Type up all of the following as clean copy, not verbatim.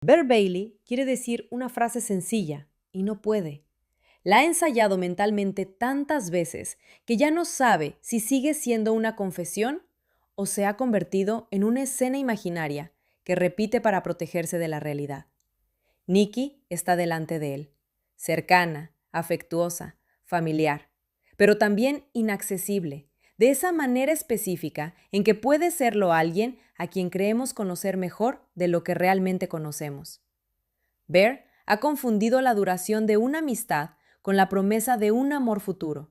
Bear Bailey quiere decir una frase sencilla y no puede. La ha ensayado mentalmente tantas veces que ya no sabe si sigue siendo una confesión o se ha convertido en una escena imaginaria que repite para protegerse de la realidad. Nikki está delante de él, cercana, afectuosa, familiar, pero también inaccesible, de esa manera específica en que puede serlo alguien a quien creemos conocer mejor de lo que realmente conocemos. Bear ha confundido la duración de una amistad con la promesa de un amor futuro.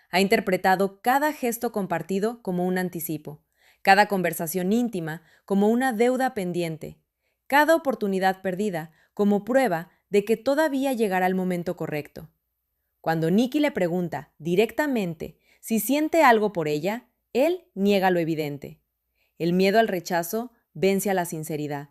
Ha interpretado cada gesto compartido como un anticipo, cada conversación íntima como una deuda pendiente, cada oportunidad perdida como prueba de que todavía llegará el momento correcto. Cuando Nikki le pregunta directamente si siente algo por ella, él niega lo evidente. El miedo al rechazo vence a la sinceridad.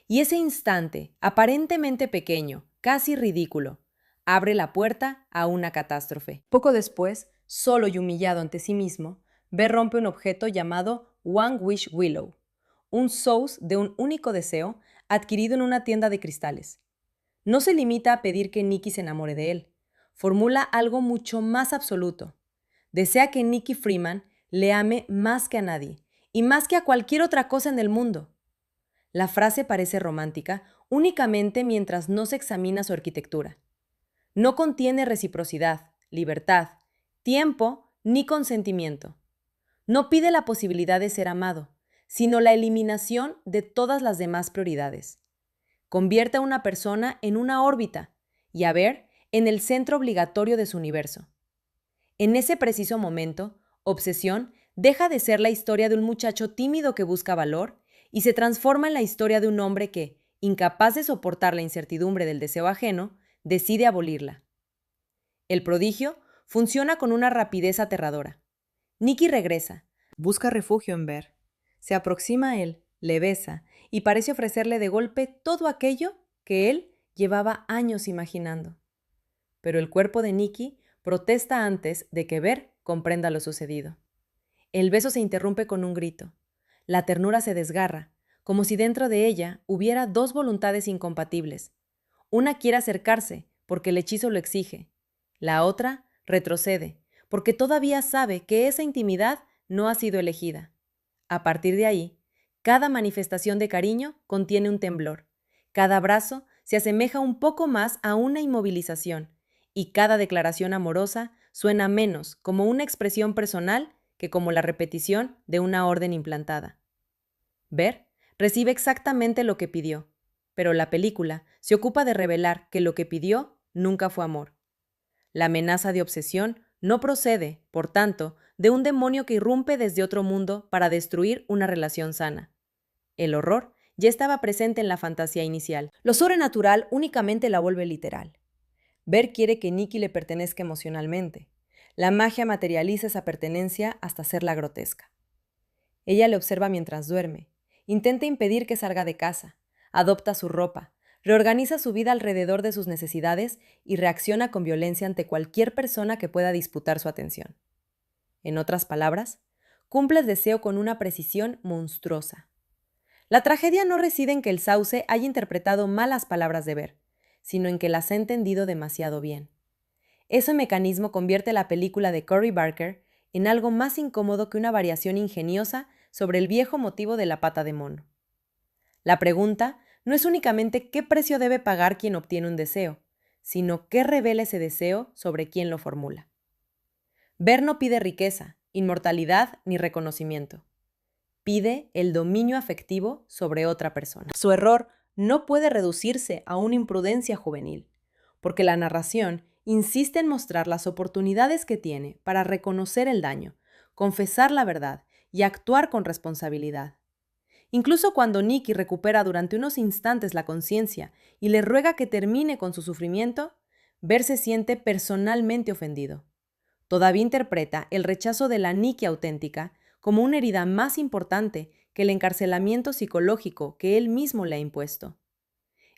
Y ese instante, aparentemente pequeño, casi ridículo, abre la puerta a una catástrofe. Poco después, solo y humillado ante sí mismo, Bear rompe un objeto llamado One Wish Willow, un source de un único deseo adquirido en una tienda de cristales. No se limita a pedir que Nikki se enamore de él. Formula algo mucho más absoluto. Desea que Nikki Freeman le ame más que a nadie y más que a cualquier otra cosa en el mundo. La frase parece romántica únicamente mientras no se examina su arquitectura. No contiene reciprocidad, libertad, tiempo ni consentimiento. No pide la posibilidad de ser amado, sino la eliminación de todas las demás prioridades. Convierte a una persona en una órbita y a Bear en el centro obligatorio de su universo. En ese preciso momento, Obsesión deja de ser la historia de un muchacho tímido que busca valor y se transforma en la historia de un hombre que, incapaz de soportar la incertidumbre del deseo ajeno, decide abolirla. El prodigio funciona con una rapidez aterradora. Nikki regresa, busca refugio en Bear, se aproxima a él, le besa y parece ofrecerle de golpe todo aquello que él llevaba años imaginando. Pero el cuerpo de Nikki protesta antes de que Bear comprenda lo sucedido. El beso se interrumpe con un grito. La ternura se desgarra, como si dentro de ella hubiera dos voluntades incompatibles. Una quiere acercarse, porque el hechizo lo exige. La otra retrocede, porque todavía sabe que esa intimidad no ha sido elegida. A partir de ahí, cada manifestación de cariño contiene un temblor. Cada abrazo se asemeja un poco más a una inmovilización, y cada declaración amorosa suena menos como una expresión personal que como la repetición de una orden implantada. Bear recibe exactamente lo que pidió, pero la película se ocupa de revelar que lo que pidió nunca fue amor. La amenaza de obsesión no procede, por tanto, de un demonio que irrumpe desde otro mundo para destruir una relación sana. El horror ya estaba presente en la fantasía inicial. Lo sobrenatural únicamente la vuelve literal. Bear quiere que Nikki le pertenezca emocionalmente. La magia materializa esa pertenencia hasta hacerla grotesca. Ella le observa mientras duerme, intenta impedir que salga de casa, adopta su ropa, reorganiza su vida alrededor de sus necesidades y reacciona con violencia ante cualquier persona que pueda disputar su atención. En otras palabras, cumple el deseo con una precisión monstruosa. La tragedia no reside en que el sauce haya interpretado mal las palabras de Bear, sino en que las ha entendido demasiado bien. Ese mecanismo convierte la película de Cory Barker en algo más incómodo que una variación ingeniosa sobre el viejo motivo de la pata de mono. La pregunta no es únicamente qué precio debe pagar quien obtiene un deseo, sino qué revela ese deseo sobre quien lo formula. Bear no pide riqueza, inmortalidad ni reconocimiento. Pide el dominio afectivo sobre otra persona. Su error no puede reducirse a una imprudencia juvenil, porque la narración insiste en mostrar las oportunidades que tiene para reconocer el daño, confesar la verdad y actuar con responsabilidad. Incluso cuando Nikki recupera durante unos instantes la conciencia y le ruega que termine con su sufrimiento, Bear se siente personalmente ofendido. Todavía interpreta el rechazo de la Nikki auténtica como una herida más importante que el encarcelamiento psicológico que él mismo le ha impuesto.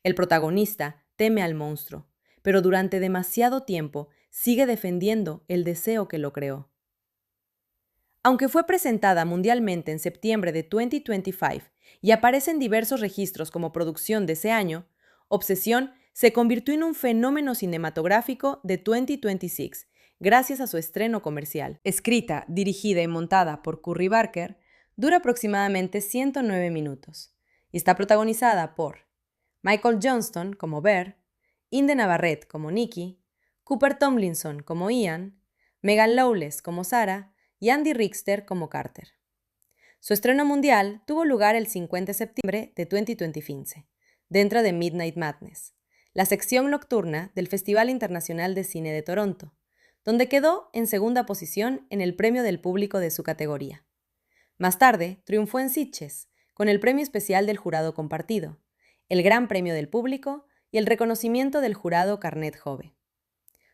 El protagonista teme al monstruo, pero durante demasiado tiempo sigue defendiendo el deseo que lo creó. Aunque fue presentada mundialmente en septiembre de 2025 y aparece en diversos registros como producción de ese año, Obsesión se convirtió en un fenómeno cinematográfico de 2026 gracias a su estreno comercial. Escrita, dirigida y montada por Curry Barker, dura aproximadamente 109 minutos y está protagonizada por Michael Johnston como Bear, Inde Navarrete como Nikki, Cooper Tomlinson como Ian, Megan Lawless como Sarah y Andy Richter como Carter. Su estreno mundial tuvo lugar el 5 de septiembre de 2025, dentro de Midnight Madness, la sección nocturna del Festival Internacional de Cine de Toronto, donde quedó en segunda posición en el premio del público de su categoría. Más tarde, triunfó en Sitges, con el premio especial del jurado compartido, el gran premio del público y el reconocimiento del jurado Carnet Jove.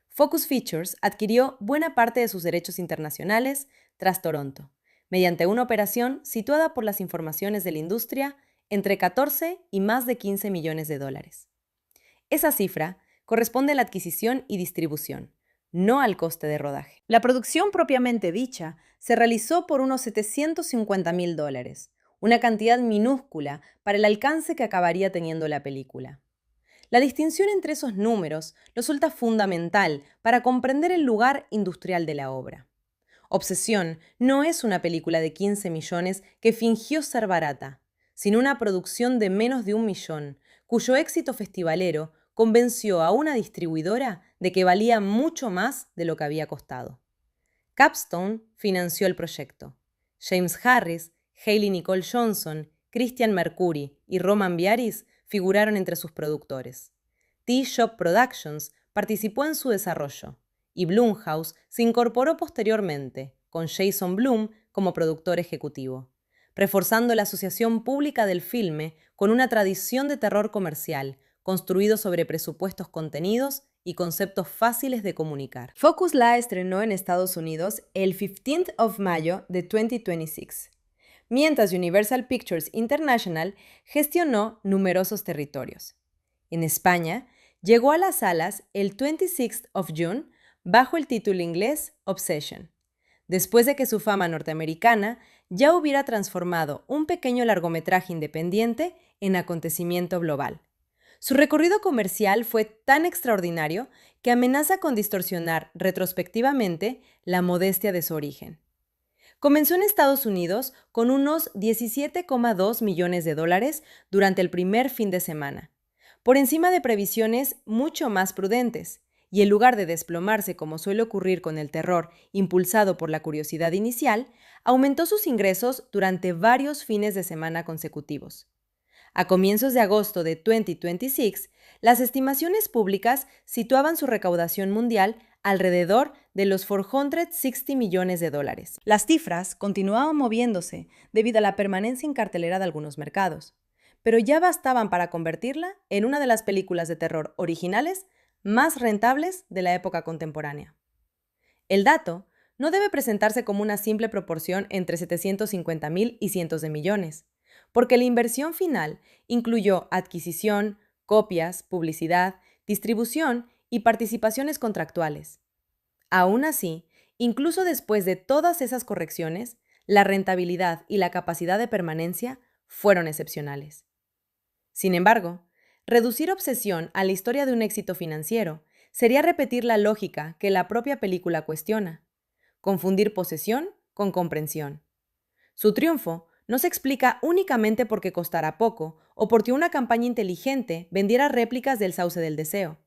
Focus Features adquirió buena parte de sus derechos internacionales tras Toronto, mediante una operación situada por las informaciones de la industria entre 14 y más de 15 millones de dólares. Esa cifra corresponde a la adquisición y distribución, no al coste de rodaje. La producción propiamente dicha se realizó por unos $750,000, una cantidad minúscula para el alcance que acabaría teniendo la película. La distinción entre esos números resulta fundamental para comprender el lugar industrial de la obra. Obsesión no es una película de 15 millones que fingió ser barata, sino una producción de menos de 1 millón, cuyo éxito festivalero convenció a una distribuidora de que valía mucho más de lo que había costado. Capstone financió el proyecto. James Harris, Hayley Nicole Johnson, Christian Mercury y Roman Biaris figuraron entre sus productores. T-Shop Productions participó en su desarrollo y Blumhouse se incorporó posteriormente, con Jason Blum como productor ejecutivo, reforzando la asociación pública del filme con una tradición de terror comercial, construido sobre presupuestos contenidos y conceptos fáciles de comunicar. Focus la estrenó en Estados Unidos el 15 de mayo de 2026, mientras Universal Pictures International gestionó numerosos territorios. En España, llegó a las salas el 26 de junio bajo el título inglés Obsession, después de que su fama norteamericana ya hubiera transformado un pequeño largometraje independiente en acontecimiento global. Su recorrido comercial fue tan extraordinario que amenaza con distorsionar retrospectivamente la modestia de su origen. Comenzó en Estados Unidos con unos $17,2 millones durante el primer fin de semana, por encima de previsiones mucho más prudentes, y en lugar de desplomarse como suele ocurrir con el terror impulsado por la curiosidad inicial, aumentó sus ingresos durante varios fines de semana consecutivos. A comienzos de agosto de 2026, las estimaciones públicas situaban su recaudación mundial alrededor de los $460 millones. Las cifras continuaban moviéndose debido a la permanencia en cartelera de algunos mercados, pero ya bastaban para convertirla en una de las películas de terror originales más rentables de la época contemporánea. El dato no debe presentarse como una simple proporción entre 750,000 y cientos de millones, porque la inversión final incluyó adquisición, copias, publicidad, distribución y participaciones contractuales. Aún así, incluso después de todas esas correcciones, la rentabilidad y la capacidad de permanencia fueron excepcionales. Sin embargo, reducir Obsesión a la historia de un éxito financiero sería repetir la lógica que la propia película cuestiona: confundir posesión con comprensión. Su triunfo no se explica únicamente porque costara poco o porque una campaña inteligente vendiera réplicas del Sauce del Deseo.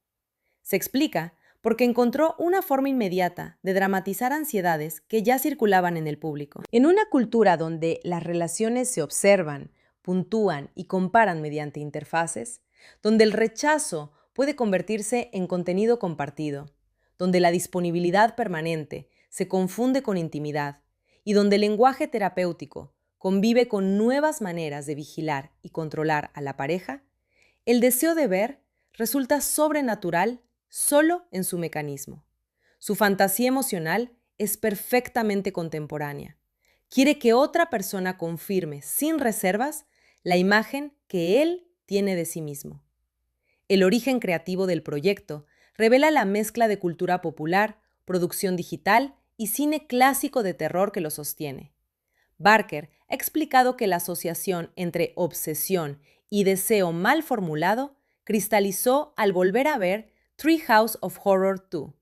Se explica porque encontró una forma inmediata de dramatizar ansiedades que ya circulaban en el público. En una cultura donde las relaciones se observan, puntúan y comparan mediante interfaces, donde el rechazo puede convertirse en contenido compartido, donde la disponibilidad permanente se confunde con intimidad y donde el lenguaje terapéutico convive con nuevas maneras de vigilar y controlar a la pareja, el deseo de ver resulta sobrenatural solo en su mecanismo. Su fantasía emocional es perfectamente contemporánea. Quiere que otra persona confirme sin reservas la imagen que él tiene de sí mismo. El origen creativo del proyecto revela la mezcla de cultura popular, producción digital y cine clásico de terror que lo sostiene. Barker ha explicado que la asociación entre obsesión y deseo mal formulado cristalizó al volver a ver Treehouse of Horror 2,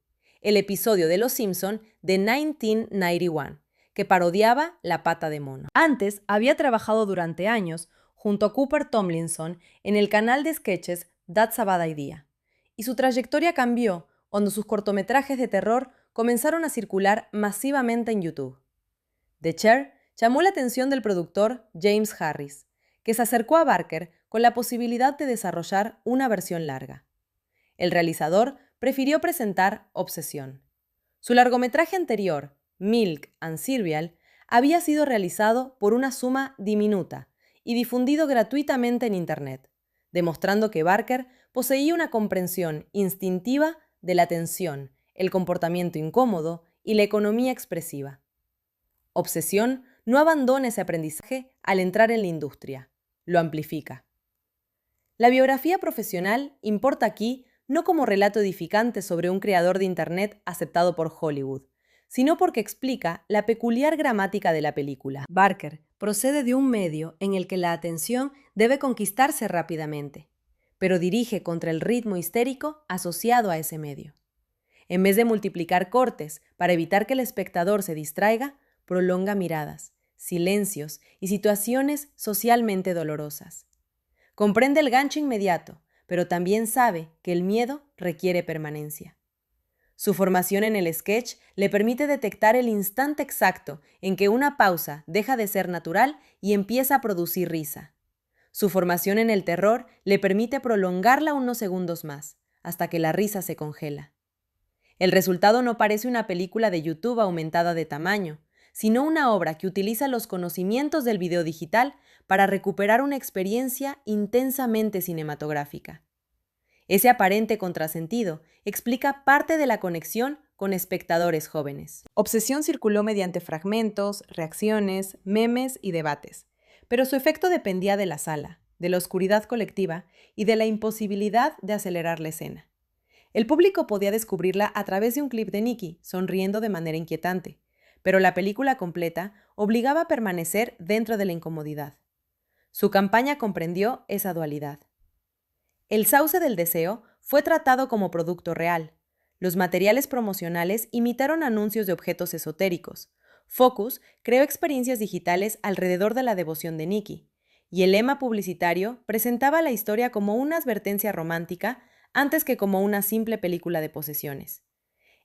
el episodio de Los Simpson de 1991, que parodiaba la pata de mono. Antes había trabajado durante años junto a Cooper Tomlinson en el canal de sketches That's a Bad Idea, y su trayectoria cambió cuando sus cortometrajes de terror comenzaron a circular masivamente en YouTube. The Chair llamó la atención del productor James Harris, que se acercó a Barker con la posibilidad de desarrollar una versión larga. El realizador prefirió presentar Obsesión. Su largometraje anterior, Milk and Cereal, había sido realizado por una suma diminuta y difundido gratuitamente en Internet, demostrando que Barker poseía una comprensión instintiva de la tensión, el comportamiento incómodo y la economía expresiva. Obsesión no abandona ese aprendizaje al entrar en la industria, lo amplifica. La biografía profesional importa aquí no como relato edificante sobre un creador de Internet aceptado por Hollywood, sino porque explica la peculiar gramática de la película. Barker procede de un medio en el que la atención debe conquistarse rápidamente, pero dirige contra el ritmo histérico asociado a ese medio. En vez de multiplicar cortes para evitar que el espectador se distraiga, prolonga miradas, silencios y situaciones socialmente dolorosas. Comprende el gancho inmediato, pero también sabe que el miedo requiere permanencia. Su formación en el sketch le permite detectar el instante exacto en que una pausa deja de ser natural y empieza a producir risa. Su formación en el terror le permite prolongarla unos segundos más, hasta que la risa se congela. El resultado no parece una película de YouTube aumentada de tamaño, sino una obra que utiliza los conocimientos del video digital para recuperar una experiencia intensamente cinematográfica. Ese aparente contrasentido explica parte de la conexión con espectadores jóvenes. Obsesión circuló mediante fragmentos, reacciones, memes y debates, pero su efecto dependía de la sala, de la oscuridad colectiva y de la imposibilidad de acelerar la escena. El público podía descubrirla a través de un clip de Nikki, sonriendo de manera inquietante, pero la película completa obligaba a permanecer dentro de la incomodidad. Su campaña comprendió esa dualidad. El sauce del deseo fue tratado como producto real. Los materiales promocionales imitaron anuncios de objetos esotéricos. Focus creó experiencias digitales alrededor de la devoción de Nikki, y el lema publicitario presentaba la historia como una advertencia romántica antes que como una simple película de posesiones.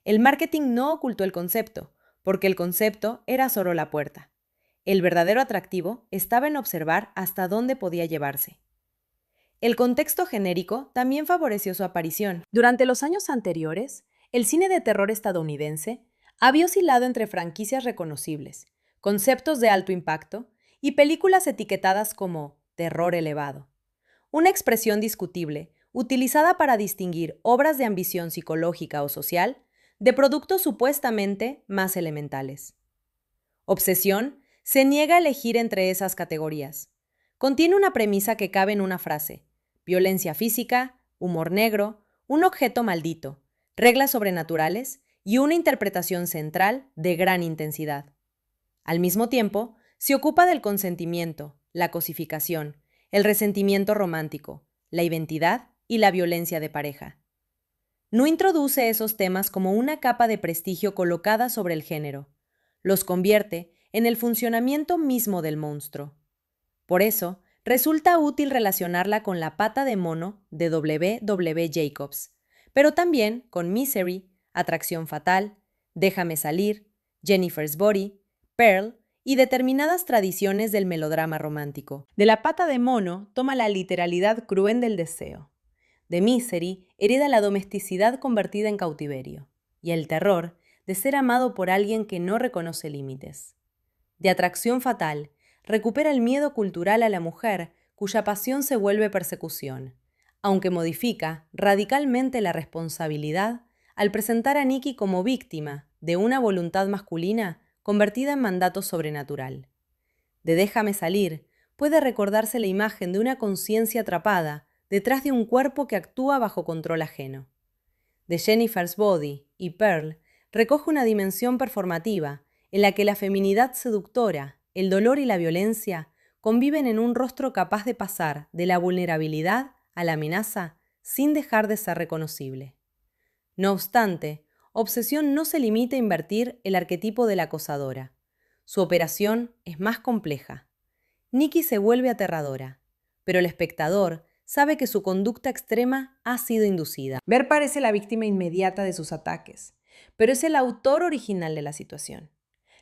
El marketing no ocultó el concepto, porque el concepto era solo la puerta. El verdadero atractivo estaba en observar hasta dónde podía llevarse. El contexto genérico también favoreció su aparición. Durante los años anteriores, el cine de terror estadounidense había oscilado entre franquicias reconocibles, conceptos de alto impacto y películas etiquetadas como terror elevado. Una expresión discutible, utilizada para distinguir obras de ambición psicológica o social de productos supuestamente más elementales. Obsesión se niega a elegir entre esas categorías. Contiene una premisa que cabe en una frase: violencia física, humor negro, un objeto maldito, reglas sobrenaturales y una interpretación central de gran intensidad. Al mismo tiempo, se ocupa del consentimiento, la cosificación, el resentimiento romántico, la identidad y la violencia de pareja. No introduce esos temas como una capa de prestigio colocada sobre el género. Los convierte en el funcionamiento mismo del monstruo. Por eso, resulta útil relacionarla con La pata de mono de W. W. Jacobs, pero también con Misery, Atracción fatal, Déjame salir, Jennifer's Body, Pearl y determinadas tradiciones del melodrama romántico. De La pata de mono toma la literalidad cruel del deseo. De Misery hereda la domesticidad convertida en cautiverio, y el terror de ser amado por alguien que no reconoce límites. De Atracción fatal recupera el miedo cultural a la mujer cuya pasión se vuelve persecución, aunque modifica radicalmente la responsabilidad al presentar a Nikki como víctima de una voluntad masculina convertida en mandato sobrenatural. De Déjame salir puede recordarse la imagen de una conciencia atrapada detrás de un cuerpo que actúa bajo control ajeno. De Jennifer's Body y Pearl recoge una dimensión performativa en la que la feminidad seductora, el dolor y la violencia conviven en un rostro capaz de pasar de la vulnerabilidad a la amenaza sin dejar de ser reconocible. No obstante, Obsesión no se limita a invertir el arquetipo de la acosadora. Su operación es más compleja. Nikki se vuelve aterradora, pero el espectador sabe que su conducta extrema ha sido inducida. Ver parece la víctima inmediata de sus ataques, pero es el autor original de la situación.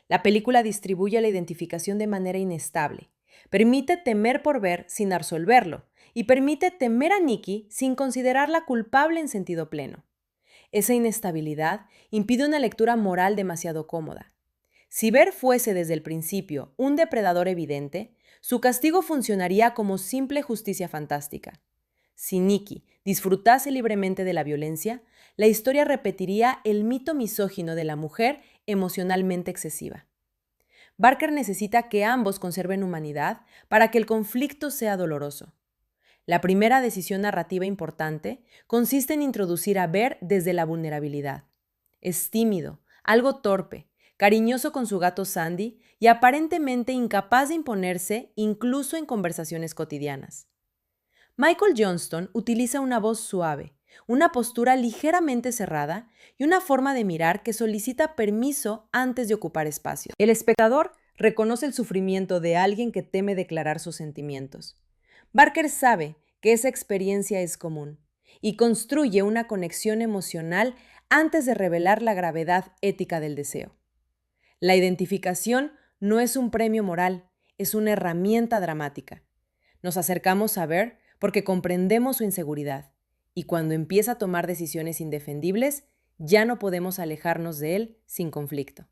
La película distribuye la identificación de manera inestable. Permite temer por Ver sin absolverlo y permite temer a Nikki sin considerarla culpable en sentido pleno. Esa inestabilidad impide una lectura moral demasiado cómoda. Si Ver fuese desde el principio un depredador evidente, su castigo funcionaría como simple justicia fantástica. Si Nikki disfrutase libremente de la violencia, la historia repetiría el mito misógino de la mujer emocionalmente excesiva. Barker necesita que ambos conserven humanidad para que el conflicto sea doloroso. La primera decisión narrativa importante consiste en introducir a Ver desde la vulnerabilidad. Es tímido, algo torpe, cariñoso con su gato Sandy y aparentemente incapaz de imponerse incluso en conversaciones cotidianas. Michael Johnston utiliza una voz suave, una postura ligeramente cerrada y una forma de mirar que solicita permiso antes de ocupar espacio. El espectador reconoce el sufrimiento de alguien que teme declarar sus sentimientos. Barker sabe que esa experiencia es común y construye una conexión emocional antes de revelar la gravedad ética del deseo. La identificación no es un premio moral, es una herramienta dramática. Nos acercamos a Ver porque comprendemos su inseguridad y cuando empieza a tomar decisiones indefendibles, ya no podemos alejarnos de él sin conflicto.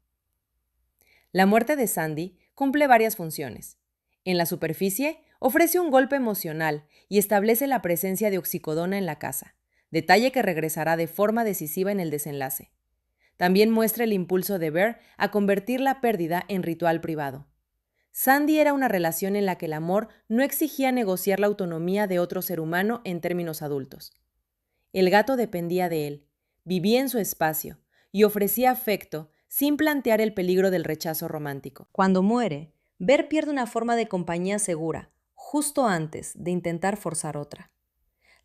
La muerte de Sandy cumple varias funciones. En la superficie, ofrece un golpe emocional y establece la presencia de oxicodona en la casa, detalle que regresará de forma decisiva en el desenlace. También muestra el impulso de Ver a convertir la pérdida en ritual privado. Sandy era una relación en la que el amor no exigía negociar la autonomía de otro ser humano en términos adultos. El gato dependía de él, vivía en su espacio y ofrecía afecto sin plantear el peligro del rechazo romántico. Cuando muere, Ver pierde una forma de compañía segura, justo antes de intentar forzar otra.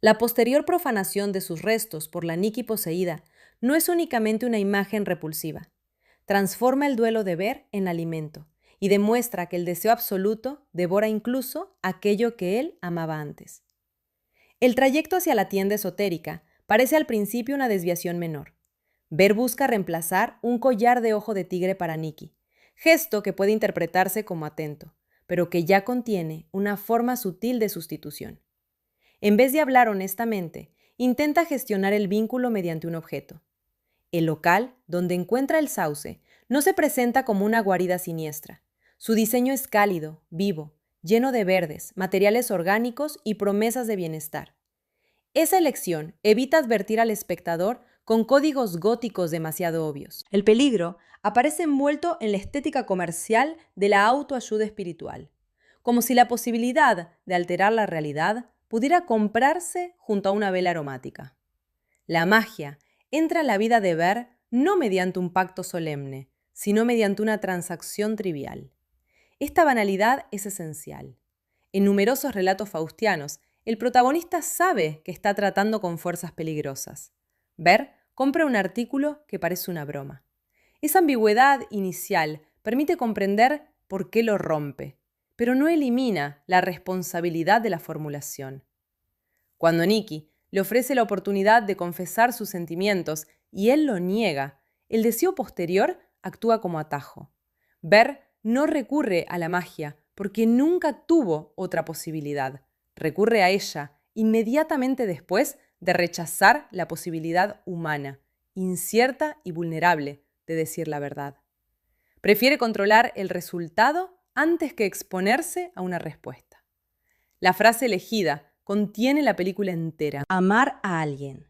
La posterior profanación de sus restos por la Nikki poseída no es únicamente una imagen repulsiva. Transforma el duelo de Ver en alimento y demuestra que el deseo absoluto devora incluso aquello que él amaba antes. El trayecto hacia la tienda esotérica parece al principio una desviación menor. Ver busca reemplazar un collar de ojo de tigre para Nikki, gesto que puede interpretarse como atento, pero que ya contiene una forma sutil de sustitución. En vez de hablar honestamente, intenta gestionar el vínculo mediante un objeto. El local, donde encuentra el sauce, no se presenta como una guarida siniestra. Su diseño es cálido, vivo, lleno de verdes, materiales orgánicos y promesas de bienestar. Esa elección evita advertir al espectador con códigos góticos demasiado obvios. El peligro aparece envuelto en la estética comercial de la autoayuda espiritual, como si la posibilidad de alterar la realidad pudiera comprarse junto a una vela aromática. La magia entra a la vida de Ver no mediante un pacto solemne, sino mediante una transacción trivial. Esta banalidad es esencial. En numerosos relatos faustianos, el protagonista sabe que está tratando con fuerzas peligrosas. Ver compra un artículo que parece una broma. Esa ambigüedad inicial permite comprender por qué lo rompe, pero no elimina la responsabilidad de la formulación. Cuando Nikki le ofrece la oportunidad de confesar sus sentimientos y él lo niega, el deseo posterior actúa como atajo. Ver no recurre a la magia porque nunca tuvo otra posibilidad. Recurre a ella inmediatamente después de rechazar la posibilidad humana, incierta y vulnerable, de decir la verdad. Prefiere controlar el resultado antes que exponerse a una respuesta. La frase elegida contiene la película entera. Amar a alguien,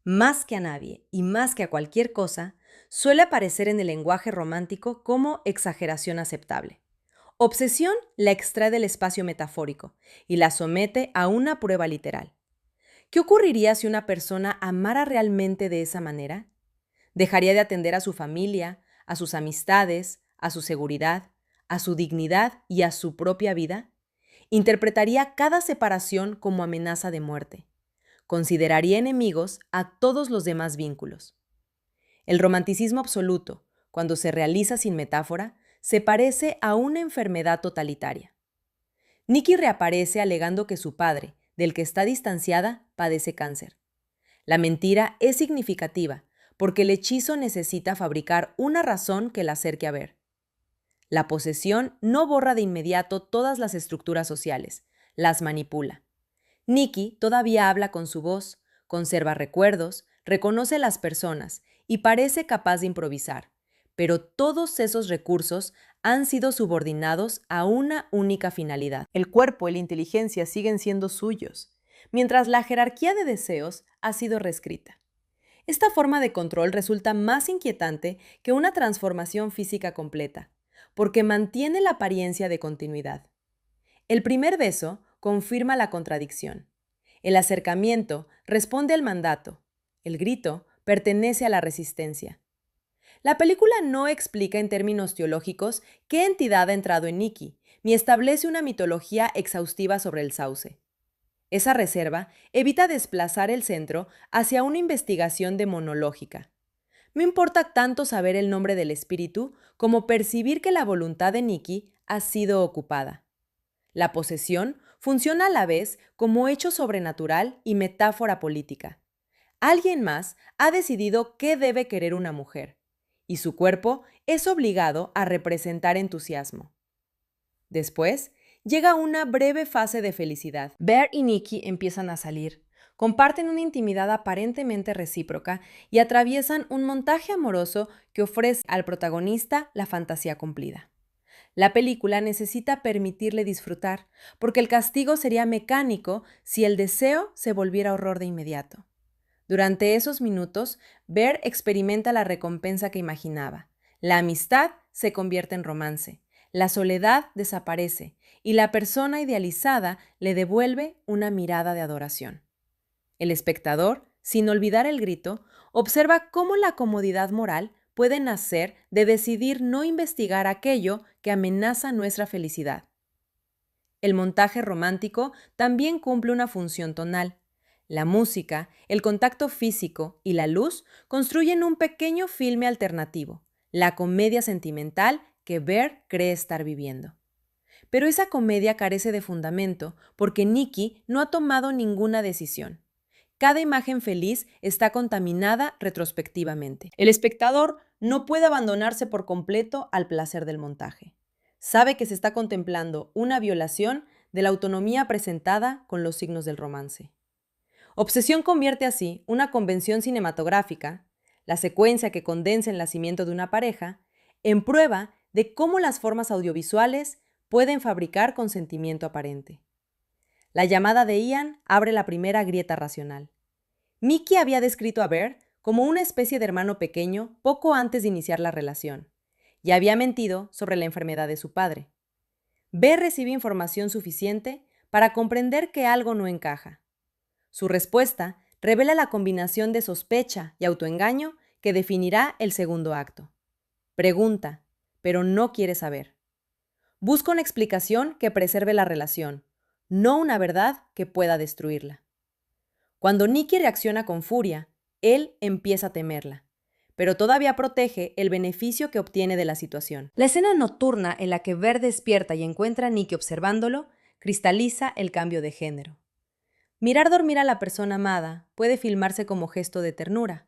más que a nadie y más que a cualquier cosa, suele aparecer en el lenguaje romántico como exageración aceptable. Obsesión la extrae del espacio metafórico y la somete a una prueba literal. ¿Qué ocurriría si una persona amara realmente de esa manera? Dejaría de atender a su familia, a sus amistades, a su seguridad, a su dignidad y a su propia vida. Interpretaría cada separación como amenaza de muerte. Consideraría enemigos a todos los demás vínculos. El romanticismo absoluto, cuando se realiza sin metáfora, se parece a una enfermedad totalitaria. Nikki reaparece alegando que su padre, del que está distanciada, padece cáncer. La mentira es significativa porque el hechizo necesita fabricar una razón que la acerque a ver. La posesión no borra de inmediato todas las estructuras sociales, las manipula. Nikki todavía habla con su voz, conserva recuerdos, reconoce las personas y parece capaz de improvisar, pero todos esos recursos han sido subordinados a una única finalidad. El cuerpo y la inteligencia siguen siendo suyos, mientras la jerarquía de deseos ha sido reescrita. Esta forma de control resulta más inquietante que una transformación física completa, porque mantiene la apariencia de continuidad. El primer beso confirma la contradicción. El acercamiento responde al mandato. El grito pertenece a la resistencia. La película no explica en términos teológicos qué entidad ha entrado en Nikki, ni establece una mitología exhaustiva sobre el sauce. Esa reserva evita desplazar el centro hacia una investigación demonológica. No importa tanto saber el nombre del espíritu como percibir que la voluntad de Nikki ha sido ocupada. La posesión funciona a la vez como hecho sobrenatural y metáfora política. Alguien más ha decidido qué debe querer una mujer, y su cuerpo es obligado a representar entusiasmo. Después, llega una breve fase de felicidad. Bear y Nikki empiezan a salir, comparten una intimidad aparentemente recíproca y atraviesan un montaje amoroso que ofrece al protagonista la fantasía cumplida. La película necesita permitirle disfrutar, porque el castigo sería mecánico si el deseo se volviera horror de inmediato. Durante esos minutos, Bear experimenta la recompensa que imaginaba. La amistad se convierte en romance, la soledad desaparece y la persona idealizada le devuelve una mirada de adoración. El espectador, sin olvidar el grito, observa cómo la comodidad moral puede nacer de decidir no investigar aquello que amenaza nuestra felicidad. El montaje romántico también cumple una función tonal. La música, el contacto físico y la luz construyen un pequeño filme alternativo, la comedia sentimental que Bear cree estar viviendo. Pero esa comedia carece de fundamento porque Nikki no ha tomado ninguna decisión. Cada imagen feliz está contaminada retrospectivamente. El espectador no puede abandonarse por completo al placer del montaje. Sabe que se está contemplando una violación de la autonomía presentada con los signos del romance. Obsesión convierte así una convención cinematográfica, la secuencia que condensa el nacimiento de una pareja, en prueba de cómo las formas audiovisuales pueden fabricar consentimiento aparente. La llamada de Ian abre la primera grieta racional. Mickey había descrito a Bear como una especie de hermano pequeño poco antes de iniciar la relación, y había mentido sobre la enfermedad de su padre. Bear recibe información suficiente para comprender que algo no encaja. Su respuesta revela la combinación de sospecha y autoengaño que definirá el segundo acto. Pregunta, pero no quiere saber. Busca una explicación que preserve la relación, no una verdad que pueda destruirla. Cuando Nikki reacciona con furia, él empieza a temerla, pero todavía protege el beneficio que obtiene de la situación. La escena nocturna en la que Bear despierta y encuentra a Nikki observándolo cristaliza el cambio de género. Mirar dormir a la persona amada puede filmarse como gesto de ternura,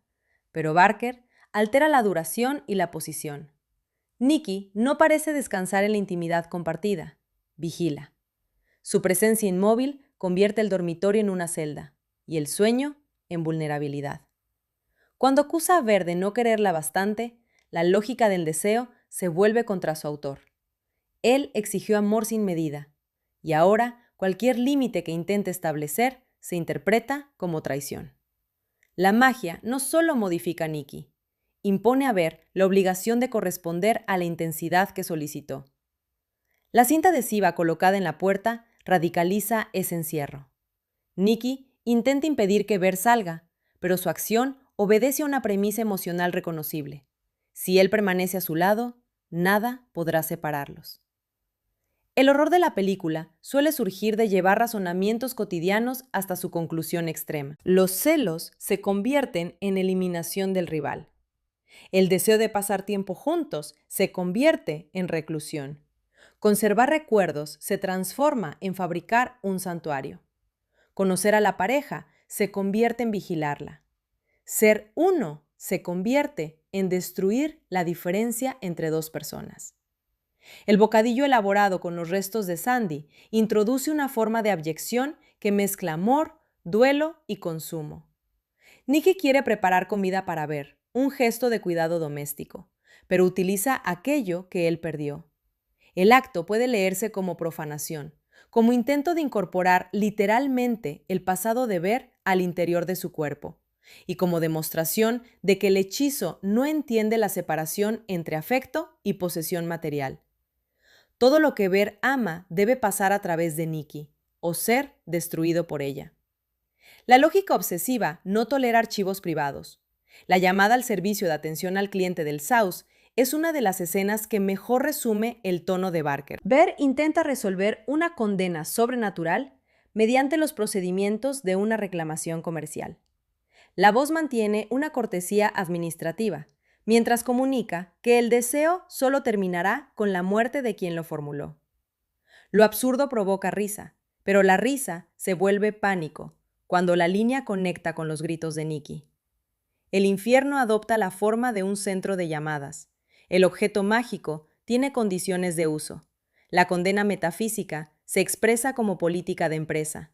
pero Barker altera la duración y la posición. Nikki no parece descansar en la intimidad compartida, vigila. Su presencia inmóvil convierte el dormitorio en una celda y el sueño en vulnerabilidad. Cuando acusa a Bear de no quererla bastante, la lógica del deseo se vuelve contra su autor. Él exigió amor sin medida, y ahora cualquier límite que intente establecer se interpreta como traición. La magia no solo modifica a Nikki, impone a Bear la obligación de corresponder a la intensidad que solicitó. La cinta adhesiva colocada en la puerta radicaliza ese encierro. Nikki intenta impedir que Bear salga, pero su acción obedece a una premisa emocional reconocible. Si él permanece a su lado, nada podrá separarlos. El horror de la película suele surgir de llevar razonamientos cotidianos hasta su conclusión extrema. Los celos se convierten en eliminación del rival. El deseo de pasar tiempo juntos se convierte en reclusión. Conservar recuerdos se transforma en fabricar un santuario. Conocer a la pareja se convierte en vigilarla. Ser uno se convierte en destruir la diferencia entre dos personas. El bocadillo elaborado con los restos de Sandy introduce una forma de abyección que mezcla amor, duelo y consumo. Nikki quiere preparar comida para Ver, un gesto de cuidado doméstico, pero utiliza aquello que él perdió. El acto puede leerse como profanación, como intento de incorporar literalmente el pasado de Ver al interior de su cuerpo, y como demostración de que el hechizo no entiende la separación entre afecto y posesión material. Todo lo que Ver ama debe pasar a través de Nikki, o ser destruido por ella. La lógica obsesiva no tolera archivos privados. La llamada al servicio de atención al cliente del SAUS es una de las escenas que mejor resume el tono de Barker. Ver intenta resolver una condena sobrenatural mediante los procedimientos de una reclamación comercial. La voz mantiene una cortesía administrativa, mientras comunica que el deseo solo terminará con la muerte de quien lo formuló. Lo absurdo provoca risa, pero la risa se vuelve pánico cuando la línea conecta con los gritos de Nikki. El infierno adopta la forma de un centro de llamadas. El objeto mágico tiene condiciones de uso. La condena metafísica se expresa como política de empresa.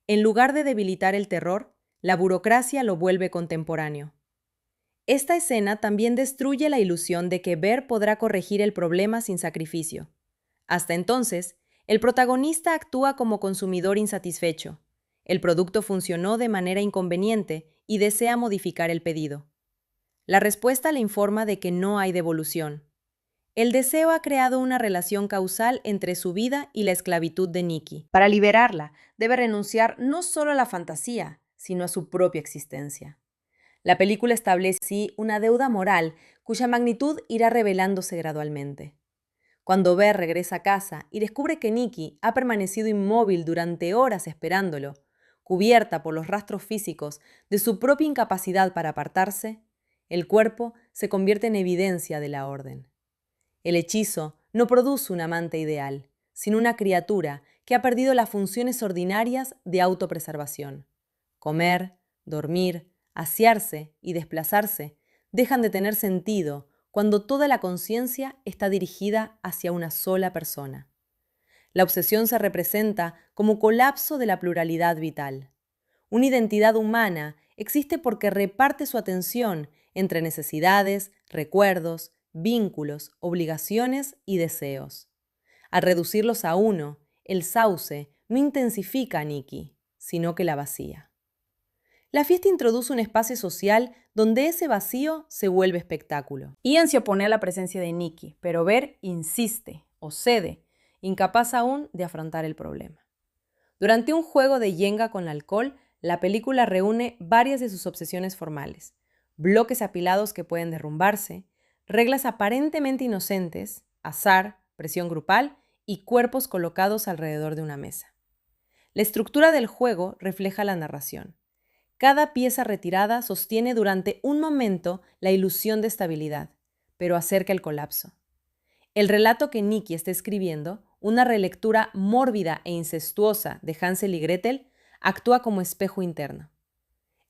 En lugar de debilitar el terror, la burocracia lo vuelve contemporáneo. Esta escena también destruye la ilusión de que Ver podrá corregir el problema sin sacrificio. Hasta entonces, el protagonista actúa como consumidor insatisfecho. El producto funcionó de manera inconveniente y desea modificar el pedido. La respuesta le informa de que no hay devolución. El deseo ha creado una relación causal entre su vida y la esclavitud de Nikki. Para liberarla, debe renunciar no solo a la fantasía, sino a su propia existencia. La película establece así una deuda moral cuya magnitud irá revelándose gradualmente. Cuando Ver regresa a casa y descubre que Nikki ha permanecido inmóvil durante horas esperándolo, cubierta por los rastros físicos de su propia incapacidad para apartarse, el cuerpo se convierte en evidencia de la orden. El hechizo no produce un amante ideal, sino una criatura que ha perdido las funciones ordinarias de autopreservación. Comer, dormir, asearse y desplazarse dejan de tener sentido cuando toda la conciencia está dirigida hacia una sola persona. La obsesión se representa como colapso de la pluralidad vital. Una identidad humana existe porque reparte su atención entre necesidades, recuerdos, vínculos, obligaciones y deseos. Al reducirlos a uno, el sauce no intensifica a Nikki, sino que la vacía. La fiesta introduce un espacio social donde ese vacío se vuelve espectáculo. Ian se opone a la presencia de Nikki, pero Ver insiste o cede, incapaz aún de afrontar el problema. Durante un juego de yenga con alcohol, la película reúne varias de sus obsesiones formales: bloques apilados que pueden derrumbarse, reglas aparentemente inocentes, azar, presión grupal y cuerpos colocados alrededor de una mesa. La estructura del juego refleja la narración. Cada pieza retirada sostiene durante un momento la ilusión de estabilidad, pero acerca el colapso. El relato que Nikki está escribiendo, una relectura mórbida e incestuosa de Hansel y Gretel, actúa como espejo interno.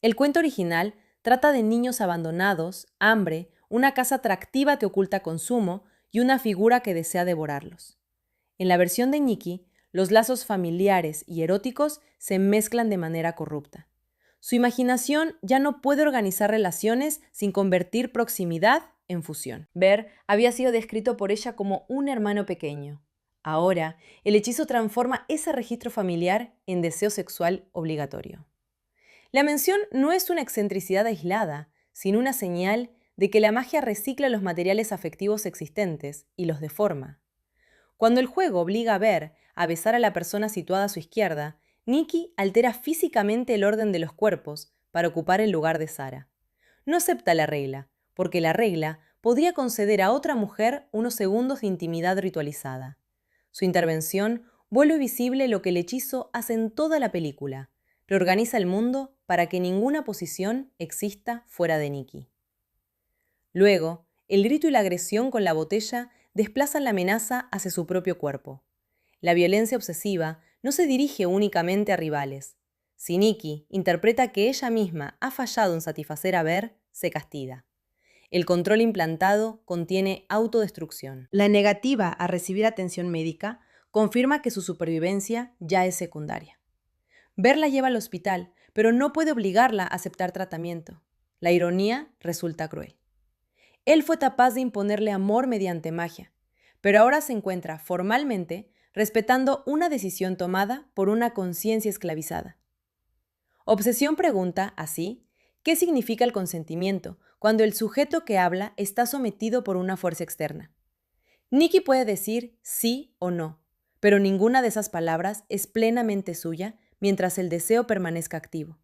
El cuento original trata de niños abandonados, hambre, una casa atractiva que oculta consumo y una figura que desea devorarlos. En la versión de Nikki, los lazos familiares y eróticos se mezclan de manera corrupta. Su imaginación ya no puede organizar relaciones sin convertir proximidad en fusión. Ver había sido descrito por ella como un hermano pequeño. Ahora, el hechizo transforma ese registro familiar en deseo sexual obligatorio. La mención no es una excentricidad aislada, sino una señal de que la magia recicla los materiales afectivos existentes y los deforma. Cuando el juego obliga a Ver a besar a la persona situada a su izquierda, Nikki altera físicamente el orden de los cuerpos para ocupar el lugar de Sarah. no acepta la regla, porque la regla podría conceder a otra mujer unos segundos de intimidad ritualizada. Su intervención vuelve visible lo que el hechizo hace en toda la película: reorganiza el mundo para que ninguna posición exista fuera de Nikki. Luego, el grito y la agresión con la botella desplazan la amenaza hacia su propio cuerpo. La violencia obsesiva no se dirige únicamente a rivales. Si Nikki interpreta que ella misma ha fallado en satisfacer a Ver, se castiga. El control implantado contiene autodestrucción. La negativa a recibir atención médica confirma que su supervivencia ya es secundaria. Ver la lleva al hospital, pero no puede obligarla a aceptar tratamiento. La ironía resulta cruel. Él fue capaz de imponerle amor mediante magia, pero ahora se encuentra formalmente respetando una decisión tomada por una conciencia esclavizada. Obsesión pregunta, así, ¿qué significa el consentimiento cuando el sujeto que habla está sometido por una fuerza externa? Nikki puede decir sí o no, pero ninguna de esas palabras es plenamente suya mientras el deseo permanezca activo.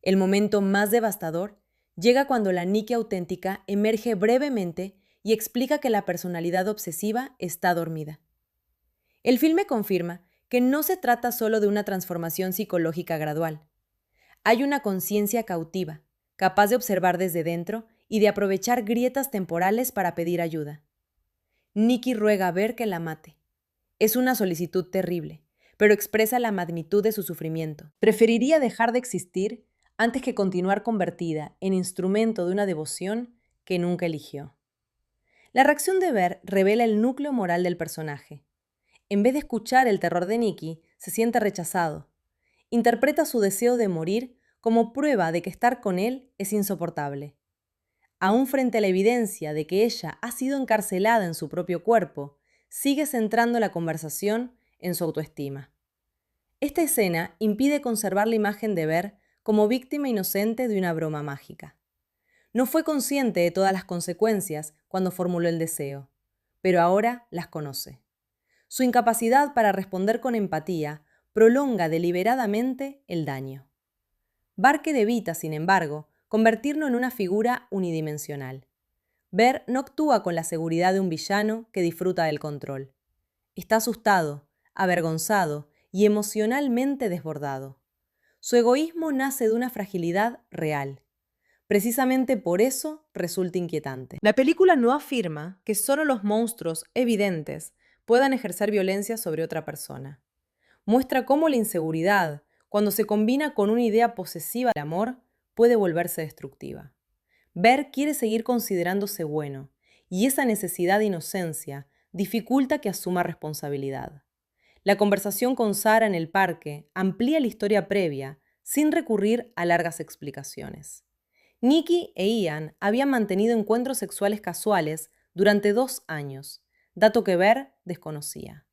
El momento más devastador llega cuando la Nikki auténtica emerge brevemente y explica que la personalidad obsesiva está dormida. El filme confirma que no se trata solo de una transformación psicológica gradual. Hay una conciencia cautiva, capaz de observar desde dentro y de aprovechar grietas temporales para pedir ayuda. Nikki ruega a Ver que la mate. Es una solicitud terrible, pero expresa la magnitud de su sufrimiento. Preferiría dejar de existir antes que continuar convertida en instrumento de una devoción que nunca eligió. La reacción de Ver revela el núcleo moral del personaje. En vez de escuchar el terror de Nikki, se siente rechazado. Interpreta su deseo de morir como prueba de que estar con él es insoportable. Aún frente a la evidencia de que ella ha sido encarcelada en su propio cuerpo, sigue centrando la conversación en su autoestima. Esta escena impide conservar la imagen de Ver como víctima inocente de una broma mágica. No fue consciente de todas las consecuencias cuando formuló el deseo, pero ahora las conoce. Su incapacidad para responder con empatía prolonga deliberadamente el daño. Barker evita, sin embargo, convertirlo en una figura unidimensional. Ver no actúa con la seguridad de un villano que disfruta del control. Está asustado, avergonzado y emocionalmente desbordado. Su egoísmo nace de una fragilidad real. Precisamente por eso resulta inquietante. La película no afirma que solo los monstruos evidentes puedan ejercer violencia sobre otra persona. Muestra cómo la inseguridad, cuando se combina con una idea posesiva del amor, puede volverse destructiva. Ver quiere seguir considerándose bueno, y esa necesidad de inocencia dificulta que asuma responsabilidad. La conversación con Sarah en el parque amplía la historia previa sin recurrir a largas explicaciones. Nikki e Ian habían mantenido encuentros sexuales casuales durante 2 años, dato que Ver desconocía.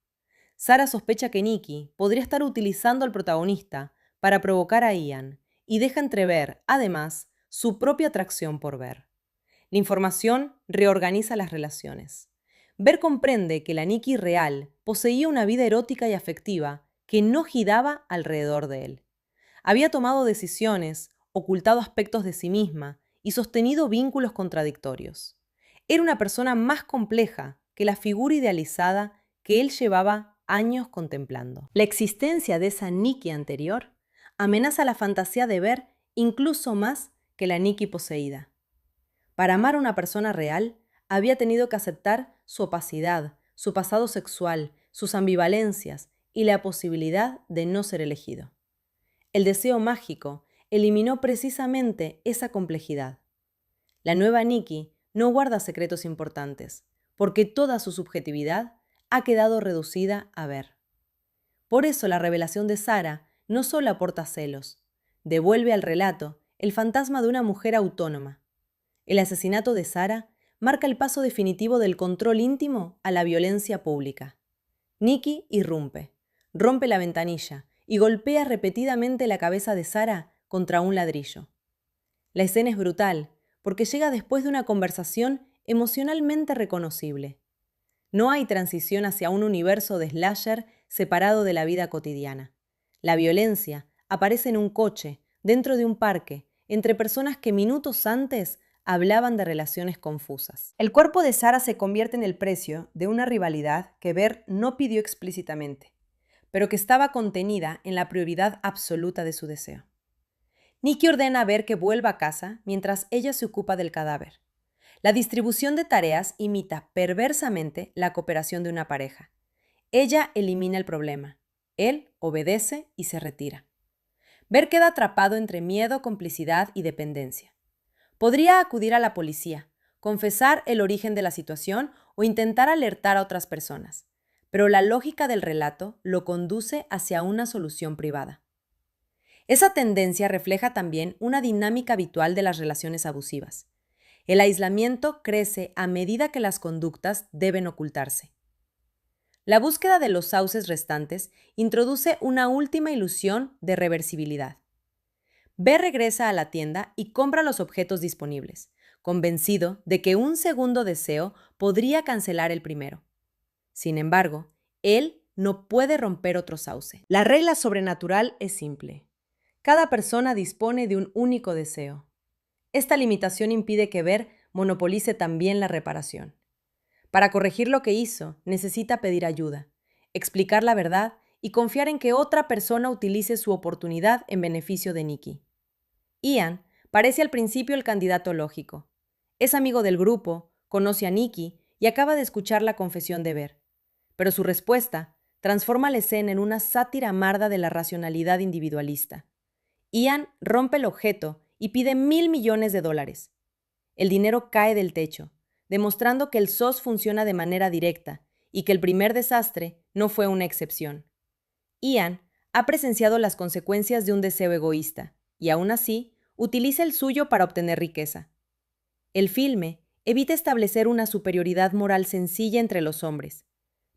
Sarah sospecha que Nikki podría estar utilizando al protagonista para provocar a Ian y deja entrever, además, su propia atracción por Ver. La información reorganiza las relaciones. Ver comprende que la Nikki real poseía una vida erótica y afectiva que no giraba alrededor de él. Había tomado decisiones, ocultado aspectos de sí misma y sostenido vínculos contradictorios. Era una persona más compleja que la figura idealizada que él llevaba años contemplando. La existencia de esa Nikki anterior amenaza la fantasía de Ver incluso más que la Nikki poseída. Para amar a una persona real, había tenido que aceptar su opacidad, su pasado sexual, sus ambivalencias y la posibilidad de no ser elegido. El deseo mágico eliminó precisamente esa complejidad. La nueva Nikki no guarda secretos importantes, porque toda su subjetividad ha quedado reducida a Ver. Por eso la revelación de Sarah no solo aporta celos, devuelve al relato el fantasma de una mujer autónoma. El asesinato de Sarah marca el paso definitivo del control íntimo a la violencia pública. Nikki irrumpe, rompe la ventanilla y golpea repetidamente la cabeza de Sarah contra un ladrillo. La escena es brutal porque llega después de una conversación emocionalmente reconocible. No hay transición hacia un universo de slasher separado de la vida cotidiana. La violencia aparece en un coche, dentro de un parque, entre personas que minutos antes hablaban de relaciones confusas. El cuerpo de Sarah se convierte en el precio de una rivalidad que Ver no pidió explícitamente, pero que estaba contenida en la prioridad absoluta de su deseo. Nikki ordena a Ver que vuelva a casa mientras ella se ocupa del cadáver. La distribución de tareas imita perversamente la cooperación de una pareja. Ella elimina el problema. Él obedece y se retira. Ver queda atrapado entre miedo, complicidad y dependencia. Podría acudir a la policía, confesar el origen de la situación o intentar alertar a otras personas, pero la lógica del relato lo conduce hacia una solución privada. Esa tendencia refleja también una dinámica habitual de las relaciones abusivas. El aislamiento crece a medida que las conductas deben ocultarse. La búsqueda de los sauces restantes introduce una última ilusión de reversibilidad. B regresa a la tienda y compra los objetos disponibles, convencido de que un segundo deseo podría cancelar el primero. Sin embargo, él no puede romper otro sauce. La regla sobrenatural es simple. Cada persona dispone de un único deseo. Esta limitación impide que Ver monopolice también la reparación. Para corregir lo que hizo, necesita pedir ayuda, explicar la verdad y confiar en que otra persona utilice su oportunidad en beneficio de Nikki. Ian parece al principio el candidato lógico. Es amigo del grupo, conoce a Nikki y acaba de escuchar la confesión de Ver. Pero su respuesta transforma la escena en una sátira amarga de la racionalidad individualista. Ian rompe el objeto y pide $1,000 millones. El dinero cae del techo, demostrando que el SOS funciona de manera directa y que el primer desastre no fue una excepción. Ian ha presenciado las consecuencias de un deseo egoísta y aún así utiliza el suyo para obtener riqueza. El filme evita establecer una superioridad moral sencilla entre los hombres.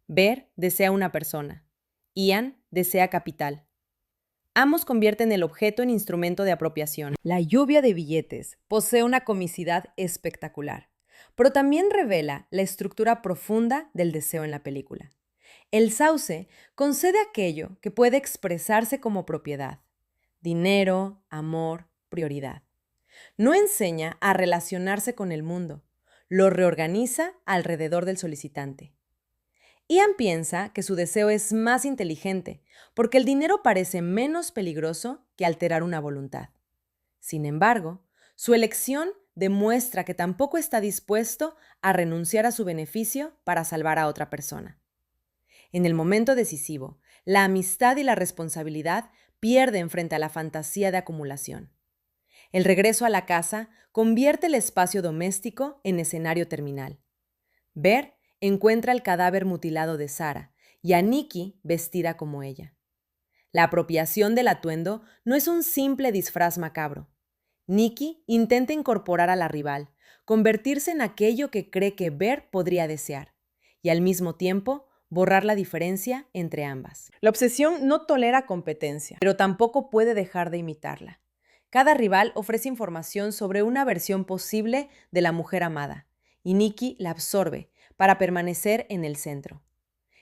Ver desea una persona. Ian desea capital. Ambos convierten el objeto en instrumento de apropiación. La lluvia de billetes posee una comicidad espectacular, pero también revela la estructura profunda del deseo en la película. El sauce concede aquello que puede expresarse como propiedad: dinero, amor, prioridad. No enseña a relacionarse con el mundo, lo reorganiza alrededor del solicitante. Ian piensa que su deseo es más inteligente porque el dinero parece menos peligroso que alterar una voluntad. Sin embargo, su elección demuestra que tampoco está dispuesto a renunciar a su beneficio para salvar a otra persona. En el momento decisivo, la amistad y la responsabilidad pierden frente a la fantasía de acumulación. El regreso a la casa convierte el espacio doméstico en escenario terminal. Ver encuentra el cadáver mutilado de Sarah y a Nikki vestida como ella. La apropiación del atuendo no es un simple disfraz macabro. Nikki intenta incorporar a la rival, convertirse en aquello que cree que Ver podría desear, y al mismo tiempo borrar la diferencia entre ambas. La obsesión no tolera competencia, pero tampoco puede dejar de imitarla. Cada rival ofrece información sobre una versión posible de la mujer amada, y Nikki la absorbe para permanecer en el centro.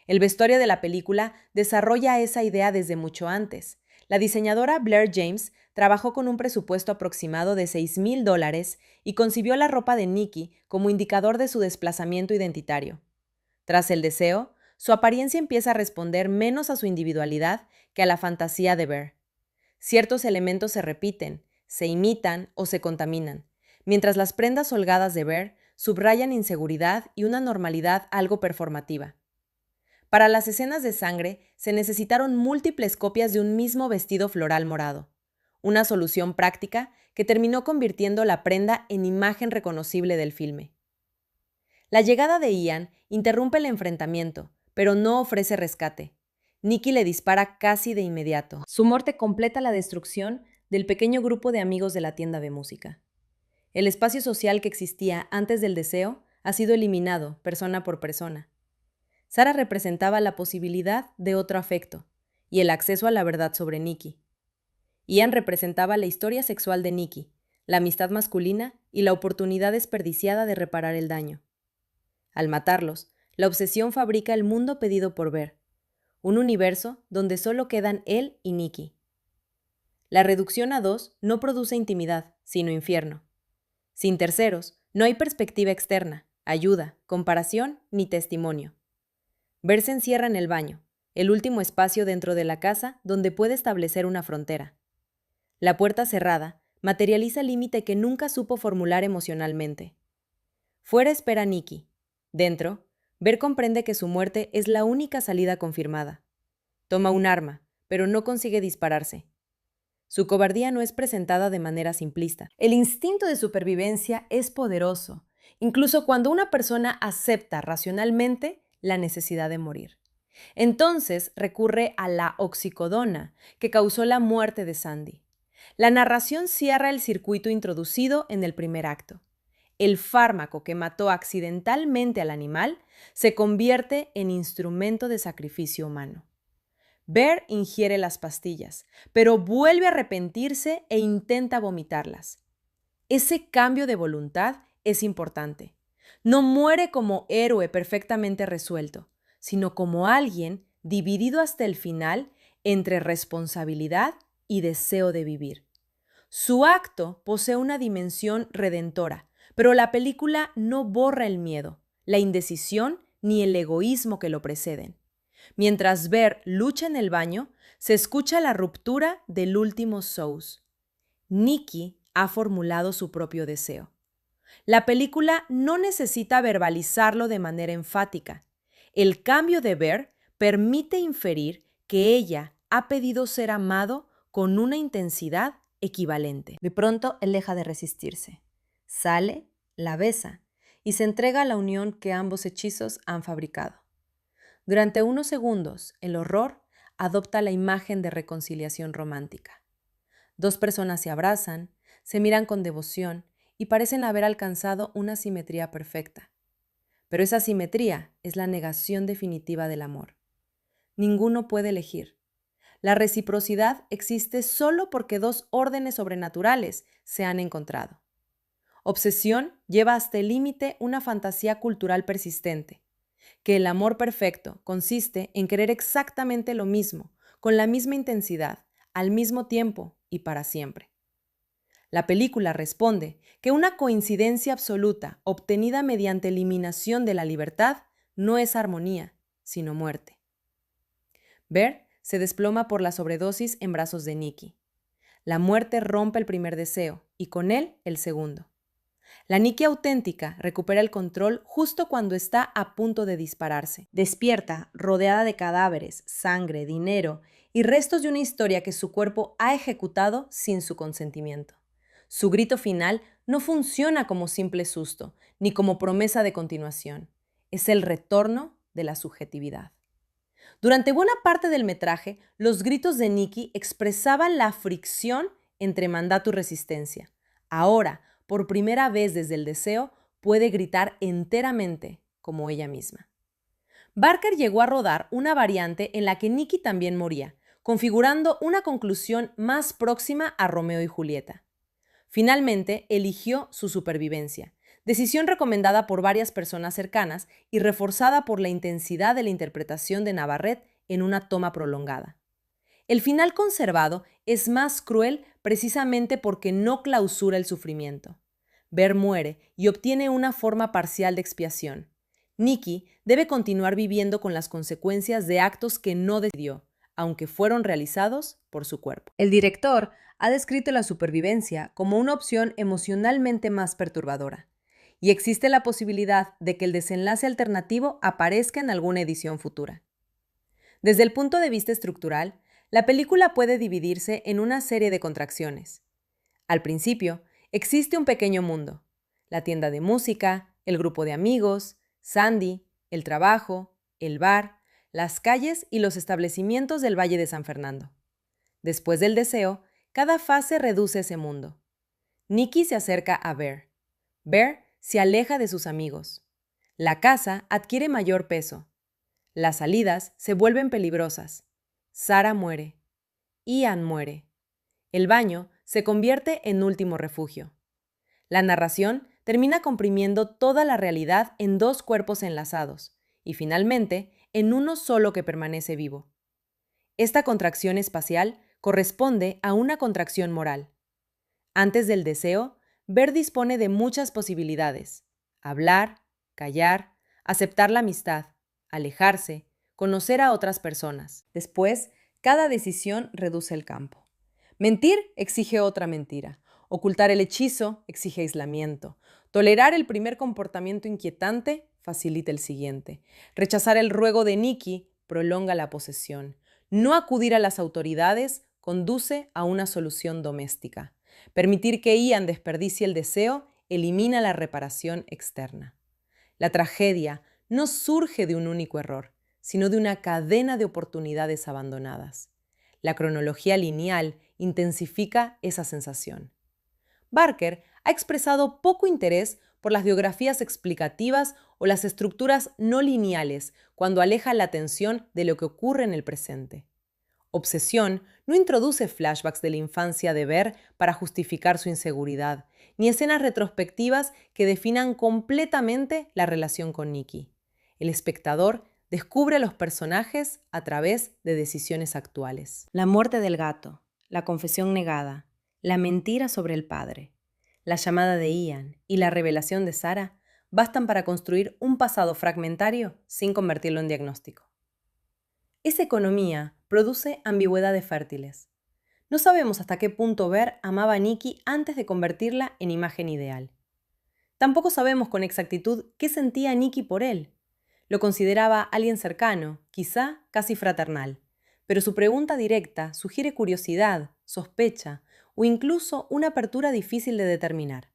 El vestuario de la película desarrolla esa idea desde mucho antes. La diseñadora Blair James trabajó con un presupuesto aproximado de $6,000 y concibió la ropa de Nikki como indicador de su desplazamiento identitario. Tras el deseo, su apariencia empieza a responder menos a su individualidad que a la fantasía de Ver. Ciertos elementos se repiten, se imitan o se contaminan, mientras las prendas holgadas de Ver subrayan inseguridad y una normalidad algo performativa. Para las escenas de sangre se necesitaron múltiples copias de un mismo vestido floral morado, una solución práctica que terminó convirtiendo la prenda en imagen reconocible del filme. La llegada de Ian interrumpe el enfrentamiento, pero no ofrece rescate. Nikki le dispara casi de inmediato. Su muerte completa la destrucción del pequeño grupo de amigos de la tienda de música. El espacio social que existía antes del deseo ha sido eliminado, persona por persona. Sarah representaba la posibilidad de otro afecto y el acceso a la verdad sobre Nikki. Ian representaba la historia sexual de Nikki, la amistad masculina y la oportunidad desperdiciada de reparar el daño. Al matarlos, la obsesión fabrica el mundo pedido por Ver, un universo donde solo quedan él y Nikki. La reducción a dos no produce intimidad, sino infierno. Sin terceros, no hay perspectiva externa, ayuda, comparación ni testimonio. Ver se encierra en el baño, el último espacio dentro de la casa donde puede establecer una frontera. La puerta cerrada materializa el límite que nunca supo formular emocionalmente. Fuera espera Nikki. Dentro, Ver comprende que su muerte es la única salida confirmada. Toma un arma, pero no consigue dispararse. Su cobardía no es presentada de manera simplista. El instinto de supervivencia es poderoso, incluso cuando una persona acepta racionalmente la necesidad de morir. Entonces recurre a la oxicodona, que causó la muerte de Sandy. La narración cierra el circuito introducido en el primer acto. El fármaco que mató accidentalmente al animal se convierte en instrumento de sacrificio humano. Bear ingiere las pastillas, pero vuelve a arrepentirse e intenta vomitarlas. Ese cambio de voluntad es importante. No muere como héroe perfectamente resuelto, sino como alguien dividido hasta el final entre responsabilidad y deseo de vivir. Su acto posee una dimensión redentora, pero la película no borra el miedo, la indecisión ni el egoísmo que lo preceden. Mientras Bear lucha en el baño, se escucha la ruptura del último souse. Nikki ha formulado su propio deseo. La película no necesita verbalizarlo de manera enfática. El cambio de Bear permite inferir que ella ha pedido ser amado con una intensidad equivalente. De pronto, él deja de resistirse. Sale, la besa y se entrega a la unión que ambos hechizos han fabricado. Durante unos segundos, el horror adopta la imagen de reconciliación romántica. Dos personas se abrazan, se miran con devoción y parecen haber alcanzado una simetría perfecta. Pero esa simetría es la negación definitiva del amor. Ninguno puede elegir. La reciprocidad existe solo porque dos órdenes sobrenaturales se han encontrado. Obsesión lleva hasta el límite una fantasía cultural persistente, que el amor perfecto consiste en querer exactamente lo mismo, con la misma intensidad, al mismo tiempo y para siempre. La película responde que una coincidencia absoluta obtenida mediante eliminación de la libertad no es armonía, sino muerte. Bear se desploma por la sobredosis en brazos de Nikki. La muerte rompe el primer deseo y con él el segundo. La Nikki auténtica recupera el control justo cuando está a punto de dispararse. Despierta, rodeada de cadáveres, sangre, dinero y restos de una historia que su cuerpo ha ejecutado sin su consentimiento. Su grito final no funciona como simple susto, ni como promesa de continuación. Es el retorno de la subjetividad. Durante buena parte del metraje, los gritos de Nikki expresaban la fricción entre mandato y resistencia. Ahora, por primera vez desde el deseo, puede gritar enteramente como ella misma. Barker llegó a rodar una variante en la que Nikki también moría, configurando una conclusión más próxima a Romeo y Julieta. Finalmente, eligió su supervivencia, decisión recomendada por varias personas cercanas y reforzada por la intensidad de la interpretación de Navarrete en una toma prolongada. El final conservado es más cruel precisamente porque no clausura el sufrimiento. Bear muere y obtiene una forma parcial de expiación. Nikki debe continuar viviendo con las consecuencias de actos que no decidió, aunque fueron realizados por su cuerpo. El director ha descrito la supervivencia como una opción emocionalmente más perturbadora, y existe la posibilidad de que el desenlace alternativo aparezca en alguna edición futura. Desde el punto de vista estructural, la película puede dividirse en una serie de contracciones. Al principio, existe un pequeño mundo: la tienda de música, el grupo de amigos, Sandy, el trabajo, el bar, las calles y los establecimientos del Valle de San Fernando. Después del deseo, cada fase reduce ese mundo. Nikki se acerca a Bear. Bear se aleja de sus amigos. La casa adquiere mayor peso. Las salidas se vuelven peligrosas. Sarah muere. Ian muere. El baño se convierte en último refugio. La narración termina comprimiendo toda la realidad en dos cuerpos enlazados y finalmente en uno solo que permanece vivo. Esta contracción espacial corresponde a una contracción moral. Antes del deseo, ver dispone de muchas posibilidades: hablar, callar, aceptar la amistad, alejarse, conocer a otras personas. Después, cada decisión reduce el campo. Mentir exige otra mentira. Ocultar el hechizo exige aislamiento. Tolerar el primer comportamiento inquietante facilita el siguiente. Rechazar el ruego de Nikki prolonga la posesión. No acudir a las autoridades conduce a una solución doméstica. Permitir que Ian desperdicie el deseo elimina la reparación externa. La tragedia no surge de un único error, sino de una cadena de oportunidades abandonadas. La cronología lineal intensifica esa sensación. Barker ha expresado poco interés por las biografías explicativas o las estructuras no lineales cuando aleja la atención de lo que ocurre en el presente. Obsesión no introduce flashbacks de la infancia de Ver para justificar su inseguridad, ni escenas retrospectivas que definan completamente la relación con Nikki. El espectador descubre a los personajes a través de decisiones actuales. La muerte del gato, la confesión negada, la mentira sobre el padre, la llamada de Ian y la revelación de Sarah bastan para construir un pasado fragmentario sin convertirlo en diagnóstico. Esa economía produce ambigüedades fértiles. No sabemos hasta qué punto Ver amaba a Nikki antes de convertirla en imagen ideal. Tampoco sabemos con exactitud qué sentía Nikki por él. Lo consideraba alguien cercano, quizá casi fraternal, pero su pregunta directa sugiere curiosidad, sospecha o incluso una apertura difícil de determinar.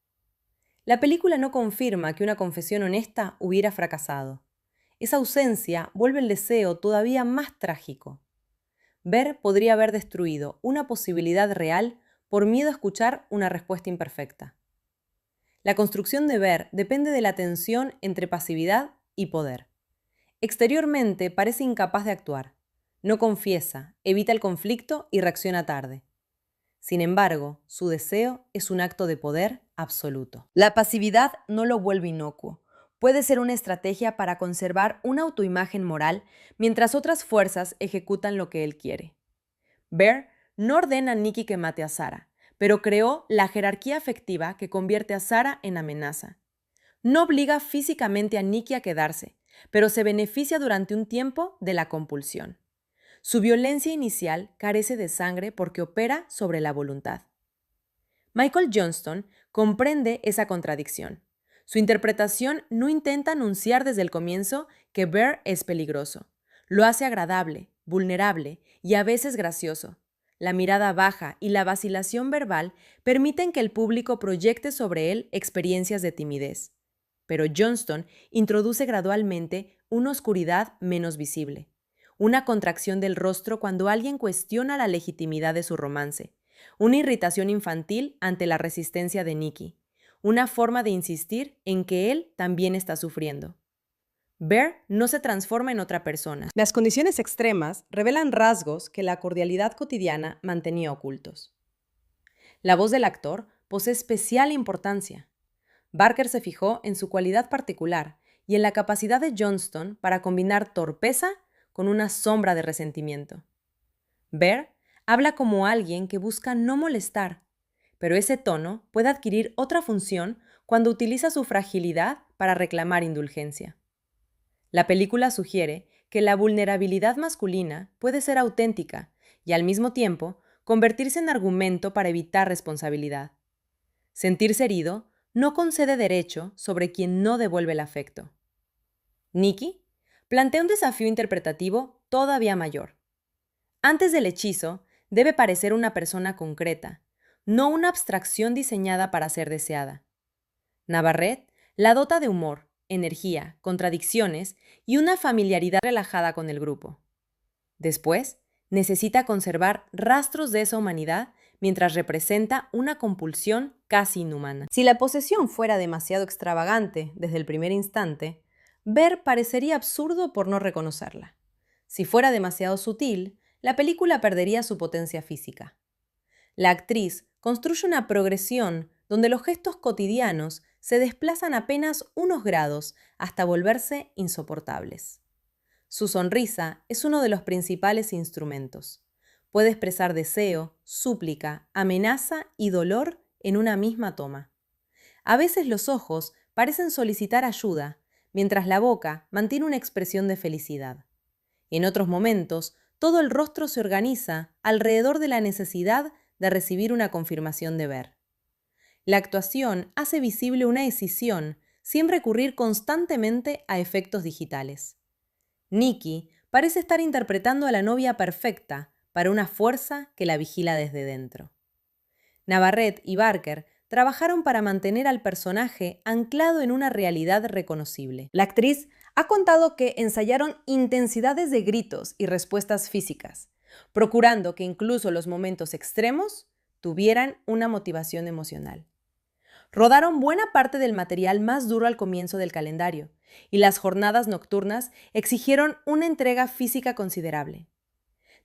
La película no confirma que una confesión honesta hubiera fracasado. Esa ausencia vuelve el deseo todavía más trágico. Ver podría haber destruido una posibilidad real por miedo a escuchar una respuesta imperfecta. La construcción de Ver depende de la tensión entre pasividad y poder. Exteriormente parece incapaz de actuar. No confiesa, evita el conflicto y reacciona tarde. Sin embargo, su deseo es un acto de poder absoluto. La pasividad no lo vuelve inocuo. Puede ser una estrategia para conservar una autoimagen moral mientras otras fuerzas ejecutan lo que él quiere. Ver no ordena a Nikki que mate a Sarah, pero creó la jerarquía afectiva que convierte a Sarah en amenaza. No obliga físicamente a Nikki a quedarse, pero se beneficia durante un tiempo de la compulsión. Su violencia inicial carece de sangre porque opera sobre la voluntad. Michael Johnston comprende esa contradicción. Su interpretación no intenta anunciar desde el comienzo que Ver es peligroso. Lo hace agradable, vulnerable y a veces gracioso. La mirada baja y la vacilación verbal permiten que el público proyecte sobre él experiencias de timidez. Pero Johnston introduce gradualmente una oscuridad menos visible. Una contracción del rostro cuando alguien cuestiona la legitimidad de su romance, una irritación infantil ante la resistencia de Nikki, una forma de insistir en que él también está sufriendo. Ver no se transforma en otra persona. Las condiciones extremas revelan rasgos que la cordialidad cotidiana mantenía ocultos. La voz del actor posee especial importancia. Barker se fijó en su cualidad particular y en la capacidad de Johnston para combinar torpeza con una sombra de resentimiento. Ver habla como alguien que busca no molestar, pero ese tono puede adquirir otra función cuando utiliza su fragilidad para reclamar indulgencia. La película sugiere que la vulnerabilidad masculina puede ser auténtica y al mismo tiempo convertirse en argumento para evitar responsabilidad. Sentirse herido no concede derecho sobre quien no devuelve el afecto. Nikki plantea un desafío interpretativo todavía mayor. Antes del hechizo, debe parecer una persona concreta, no una abstracción diseñada para ser deseada. Navarrete la dota de humor, energía, contradicciones y una familiaridad relajada con el grupo. Después, necesita conservar rastros de esa humanidad mientras representa una compulsión casi inhumana. Si la posesión fuera demasiado extravagante desde el primer instante, Ver parecería absurdo por no reconocerla. Si fuera demasiado sutil, la película perdería su potencia física. La actriz construye una progresión donde los gestos cotidianos se desplazan apenas unos grados hasta volverse insoportables. Su sonrisa es uno de los principales instrumentos. Puede expresar deseo, súplica, amenaza y dolor en una misma toma. A veces los ojos parecen solicitar ayuda, mientras la boca mantiene una expresión de felicidad. En otros momentos, todo el rostro se organiza alrededor de la necesidad de recibir una confirmación de ver. La actuación hace visible una decisión sin recurrir constantemente a efectos digitales. Nikki parece estar interpretando a la novia perfecta para una fuerza que la vigila desde dentro. Navarrete y Barker trabajaron para mantener al personaje anclado en una realidad reconocible. La actriz ha contado que ensayaron intensidades de gritos y respuestas físicas, procurando que incluso los momentos extremos tuvieran una motivación emocional. Rodaron buena parte del material más duro al comienzo del calendario, y las jornadas nocturnas exigieron una entrega física considerable.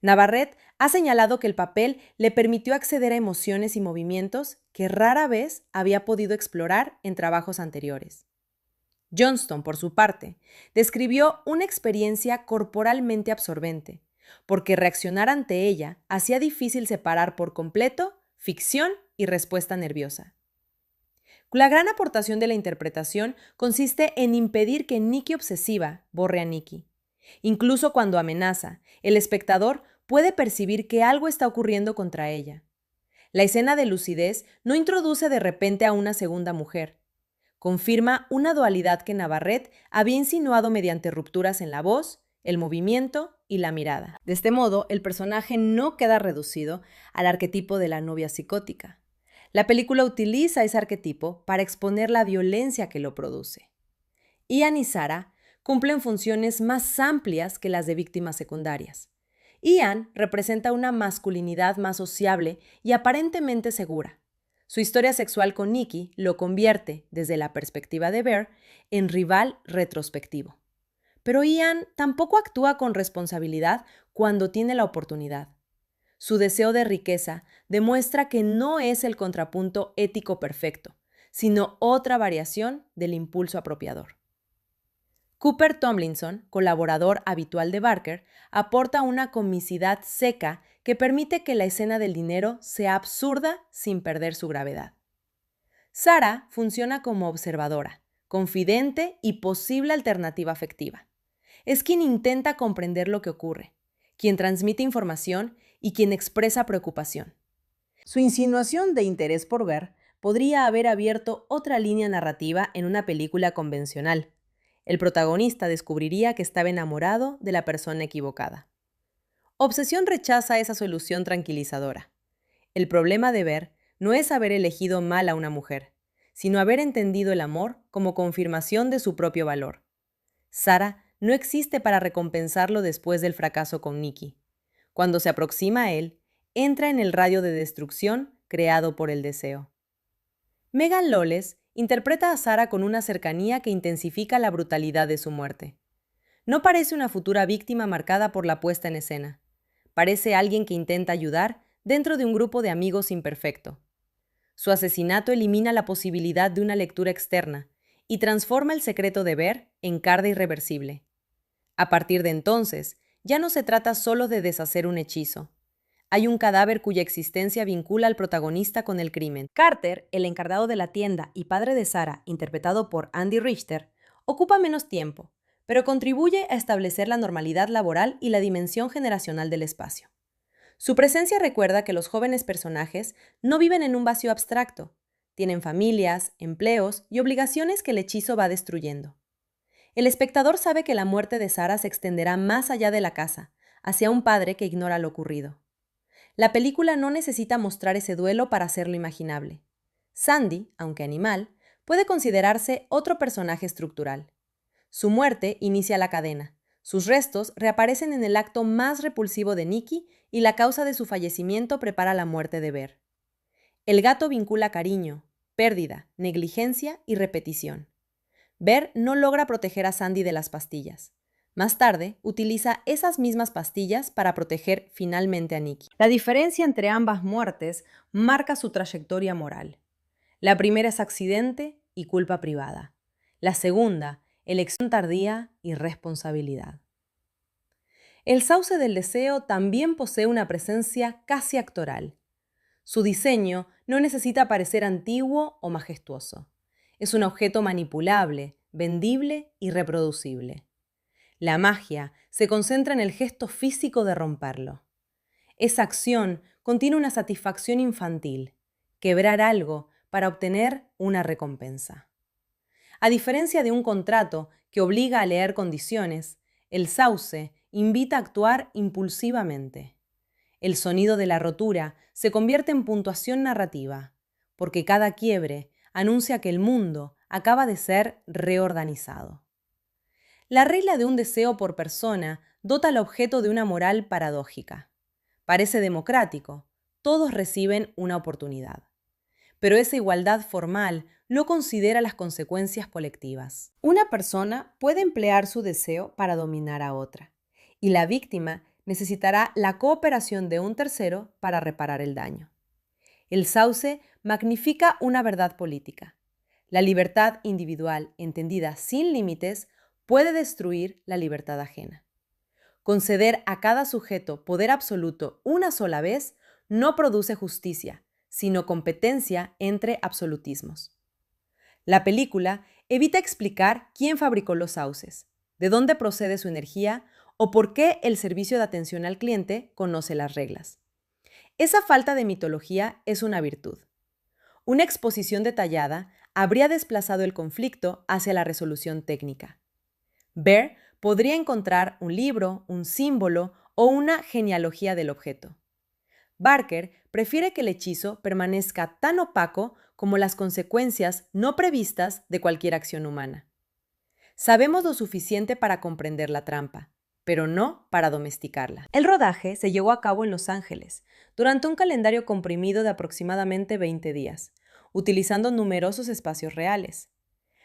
Navarrete ha señalado que el papel le permitió acceder a emociones y movimientos que rara vez había podido explorar en trabajos anteriores. Johnston, por su parte, describió una experiencia corporalmente absorbente, porque reaccionar ante ella hacía difícil separar por completo ficción y respuesta nerviosa. La gran aportación de la interpretación consiste en impedir que Nikki obsesiva borre a Nikki. Incluso cuando amenaza, el espectador puede percibir que algo está ocurriendo contra ella. La escena de lucidez no introduce de repente a una segunda mujer. Confirma una dualidad que Navarrete había insinuado mediante rupturas en la voz, el movimiento y la mirada. De este modo, el personaje no queda reducido al arquetipo de la novia psicótica. La película utiliza ese arquetipo para exponer la violencia que lo produce. Ian y Sarah cumplen funciones más amplias que las de víctimas secundarias. Ian representa una masculinidad más sociable y aparentemente segura. Su historia sexual con Nikki lo convierte, desde la perspectiva de Bear, en rival retrospectivo. Pero Ian tampoco actúa con responsabilidad cuando tiene la oportunidad. Su deseo de riqueza demuestra que no es el contrapunto ético perfecto, sino otra variación del impulso apropiador. Cooper Tomlinson, colaborador habitual de Barker, aporta una comicidad seca que permite que la escena del dinero sea absurda sin perder su gravedad. Sarah funciona como observadora, confidente y posible alternativa afectiva. Es quien intenta comprender lo que ocurre, quien transmite información y quien expresa preocupación. Su insinuación de interés por ver podría haber abierto otra línea narrativa en una película convencional. El protagonista descubriría que estaba enamorado de la persona equivocada. Obsesión rechaza esa solución tranquilizadora. El problema de ver no es haber elegido mal a una mujer, sino haber entendido el amor como confirmación de su propio valor. Sarah no existe para recompensarlo después del fracaso con Nikki. Cuando se aproxima a él, entra en el radio de destrucción creado por el deseo. Megan Lawless interpreta a Sarah con una cercanía que intensifica la brutalidad de su muerte. No parece una futura víctima marcada por la puesta en escena. Parece alguien que intenta ayudar dentro de un grupo de amigos imperfecto. Su asesinato elimina la posibilidad de una lectura externa y transforma el secreto de ver en carga irreversible. A partir de entonces, ya no se trata solo de deshacer un hechizo. Hay un cadáver cuya existencia vincula al protagonista con el crimen. Carter, el encargado de la tienda y padre de Sarah, interpretado por Andy Richter, ocupa menos tiempo, pero contribuye a establecer la normalidad laboral y la dimensión generacional del espacio. Su presencia recuerda que los jóvenes personajes no viven en un vacío abstracto, tienen familias, empleos y obligaciones que el hechizo va destruyendo. El espectador sabe que la muerte de Sarah se extenderá más allá de la casa, hacia un padre que ignora lo ocurrido. La película no necesita mostrar ese duelo para hacerlo imaginable. Sandy, aunque animal, puede considerarse otro personaje estructural. Su muerte inicia la cadena. Sus restos reaparecen en el acto más repulsivo de Nikki y la causa de su fallecimiento prepara la muerte de Bear. El gato vincula cariño, pérdida, negligencia y repetición. Bear no logra proteger a Sandy de las pastillas. Más tarde, utiliza esas mismas pastillas para proteger finalmente a Nikki. La diferencia entre ambas muertes marca su trayectoria moral. La primera es accidente y culpa privada. La segunda, elección tardía y responsabilidad. El sauce del deseo también posee una presencia casi actoral. Su diseño no necesita parecer antiguo o majestuoso. Es un objeto manipulable, vendible y reproducible. La magia se concentra en el gesto físico de romperlo. Esa acción contiene una satisfacción infantil, quebrar algo para obtener una recompensa. A diferencia de un contrato que obliga a leer condiciones, el sauce invita a actuar impulsivamente. El sonido de la rotura se convierte en puntuación narrativa, porque cada quiebre anuncia que el mundo acaba de ser reorganizado. La regla de un deseo por persona dota al objeto de una moral paradójica. Parece democrático, todos reciben una oportunidad. Pero esa igualdad formal no considera las consecuencias colectivas. Una persona puede emplear su deseo para dominar a otra, y la víctima necesitará la cooperación de un tercero para reparar el daño. El sauce magnifica una verdad política. La libertad individual, entendida sin límites, puede destruir la libertad ajena. Conceder a cada sujeto poder absoluto una sola vez no produce justicia, sino competencia entre absolutismos. La película evita explicar quién fabricó los sauces, de dónde procede su energía o por qué el servicio de atención al cliente conoce las reglas. Esa falta de mitología es una virtud. Una exposición detallada habría desplazado el conflicto hacia la resolución técnica. Bear podría encontrar un libro, un símbolo o una genealogía del objeto. Barker prefiere que el hechizo permanezca tan opaco como las consecuencias no previstas de cualquier acción humana. Sabemos lo suficiente para comprender la trampa, pero no para domesticarla. El rodaje se llevó a cabo en Los Ángeles, durante un calendario comprimido de aproximadamente 20 días, utilizando numerosos espacios reales.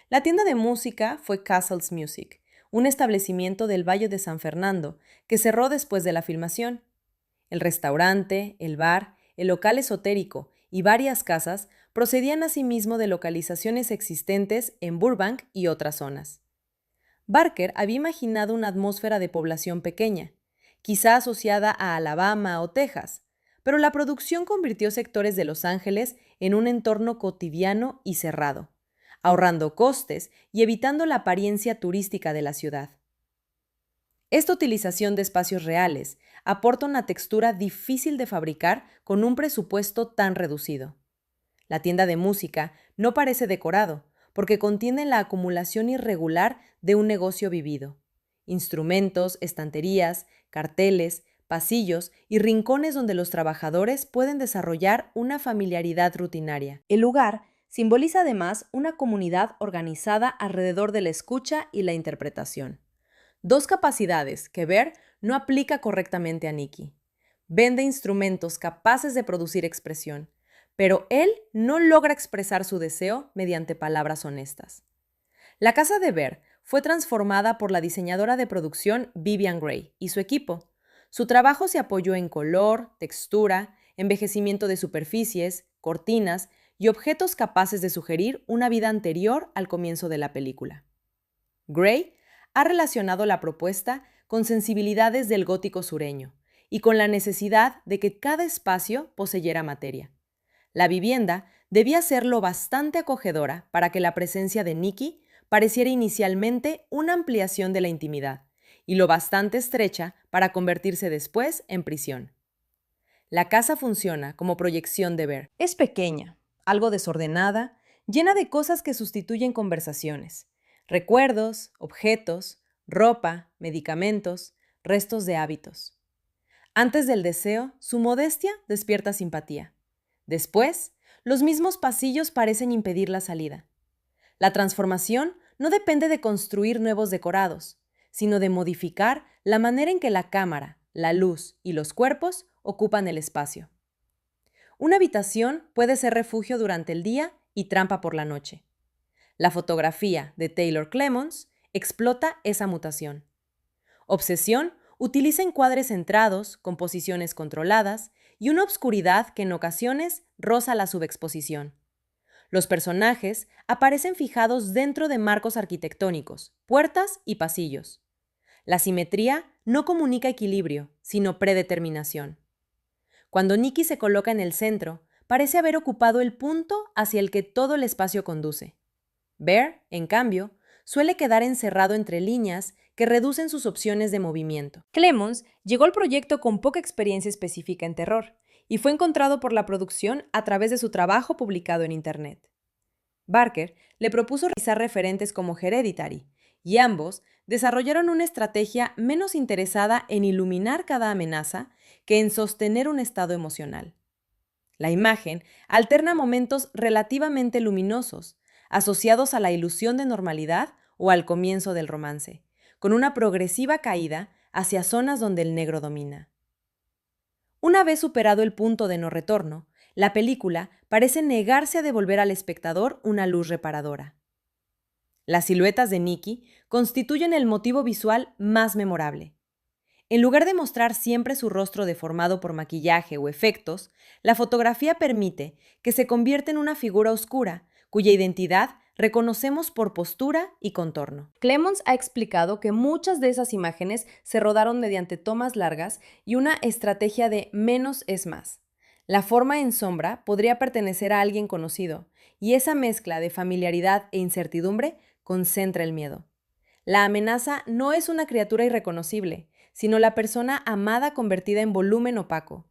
La tienda de música fue Castles Music, un establecimiento del Valle de San Fernando que cerró después de la filmación. El restaurante, el bar, el local esotérico y varias casas procedían asimismo de localizaciones existentes en Burbank y otras zonas. Barker había imaginado una atmósfera de población pequeña, quizá asociada a Alabama o Texas, pero la producción convirtió sectores de Los Ángeles en un entorno cotidiano y cerrado, ahorrando costes y evitando la apariencia turística de la ciudad. Esta utilización de espacios reales aporta una textura difícil de fabricar con un presupuesto tan reducido. La tienda de música no parece decorado, porque contiene la acumulación irregular de un negocio vivido. Instrumentos, estanterías, carteles, pasillos y rincones donde los trabajadores pueden desarrollar una familiaridad rutinaria. El lugar simboliza además una comunidad organizada alrededor de la escucha y la interpretación. Dos capacidades que Bear no aplica correctamente a Nikki. Vende instrumentos capaces de producir expresión, pero él no logra expresar su deseo mediante palabras honestas. La casa de Bear fue transformada por la diseñadora de producción Vivian Gray y su equipo. Su trabajo se apoyó en color, textura, envejecimiento de superficies, cortinas y objetos capaces de sugerir una vida anterior al comienzo de la película. Gray ha relacionado la propuesta con sensibilidades del gótico sureño y con la necesidad de que cada espacio poseyera materia. La vivienda debía ser lo bastante acogedora para que la presencia de Nikki pareciera inicialmente una ampliación de la intimidad y lo bastante estrecha para convertirse después en prisión. La casa funciona como proyección de Bear. Es pequeña, algo desordenada, llena de cosas que sustituyen conversaciones, recuerdos, objetos, ropa, medicamentos, restos de hábitos. Antes del deseo, su modestia despierta simpatía. Después, los mismos pasillos parecen impedir la salida. La transformación no depende de construir nuevos decorados, sino de modificar la manera en que la cámara, la luz y los cuerpos ocupan el espacio. Una habitación puede ser refugio durante el día y trampa por la noche. La fotografía de Taylor Clemons explota esa mutación. Obsesión utiliza encuadres centrados, composiciones controladas y una obscuridad que en ocasiones roza la subexposición. Los personajes aparecen fijados dentro de marcos arquitectónicos, puertas y pasillos. La simetría no comunica equilibrio, sino predeterminación. Cuando Nikki se coloca en el centro, parece haber ocupado el punto hacia el que todo el espacio conduce. Bear, en cambio, suele quedar encerrado entre líneas que reducen sus opciones de movimiento. Clemons llegó al proyecto con poca experiencia específica en terror y fue encontrado por la producción a través de su trabajo publicado en Internet. Barker le propuso realizar referentes como Hereditary, y ambos desarrollaron una estrategia menos interesada en iluminar cada amenaza que en sostener un estado emocional. La imagen alterna momentos relativamente luminosos, asociados a la ilusión de normalidad o al comienzo del romance, con una progresiva caída hacia zonas donde el negro domina. Una vez superado el punto de no retorno, la película parece negarse a devolver al espectador una luz reparadora. Las siluetas de Nikki constituyen el motivo visual más memorable. En lugar de mostrar siempre su rostro deformado por maquillaje o efectos, la fotografía permite que se convierta en una figura oscura, cuya identidad reconocemos por postura y contorno. Clemons ha explicado que muchas de esas imágenes se rodaron mediante tomas largas y una estrategia de menos es más. La forma en sombra podría pertenecer a alguien conocido, y esa mezcla de familiaridad e incertidumbre concentra el miedo. La amenaza no es una criatura irreconocible, sino la persona amada convertida en volumen opaco.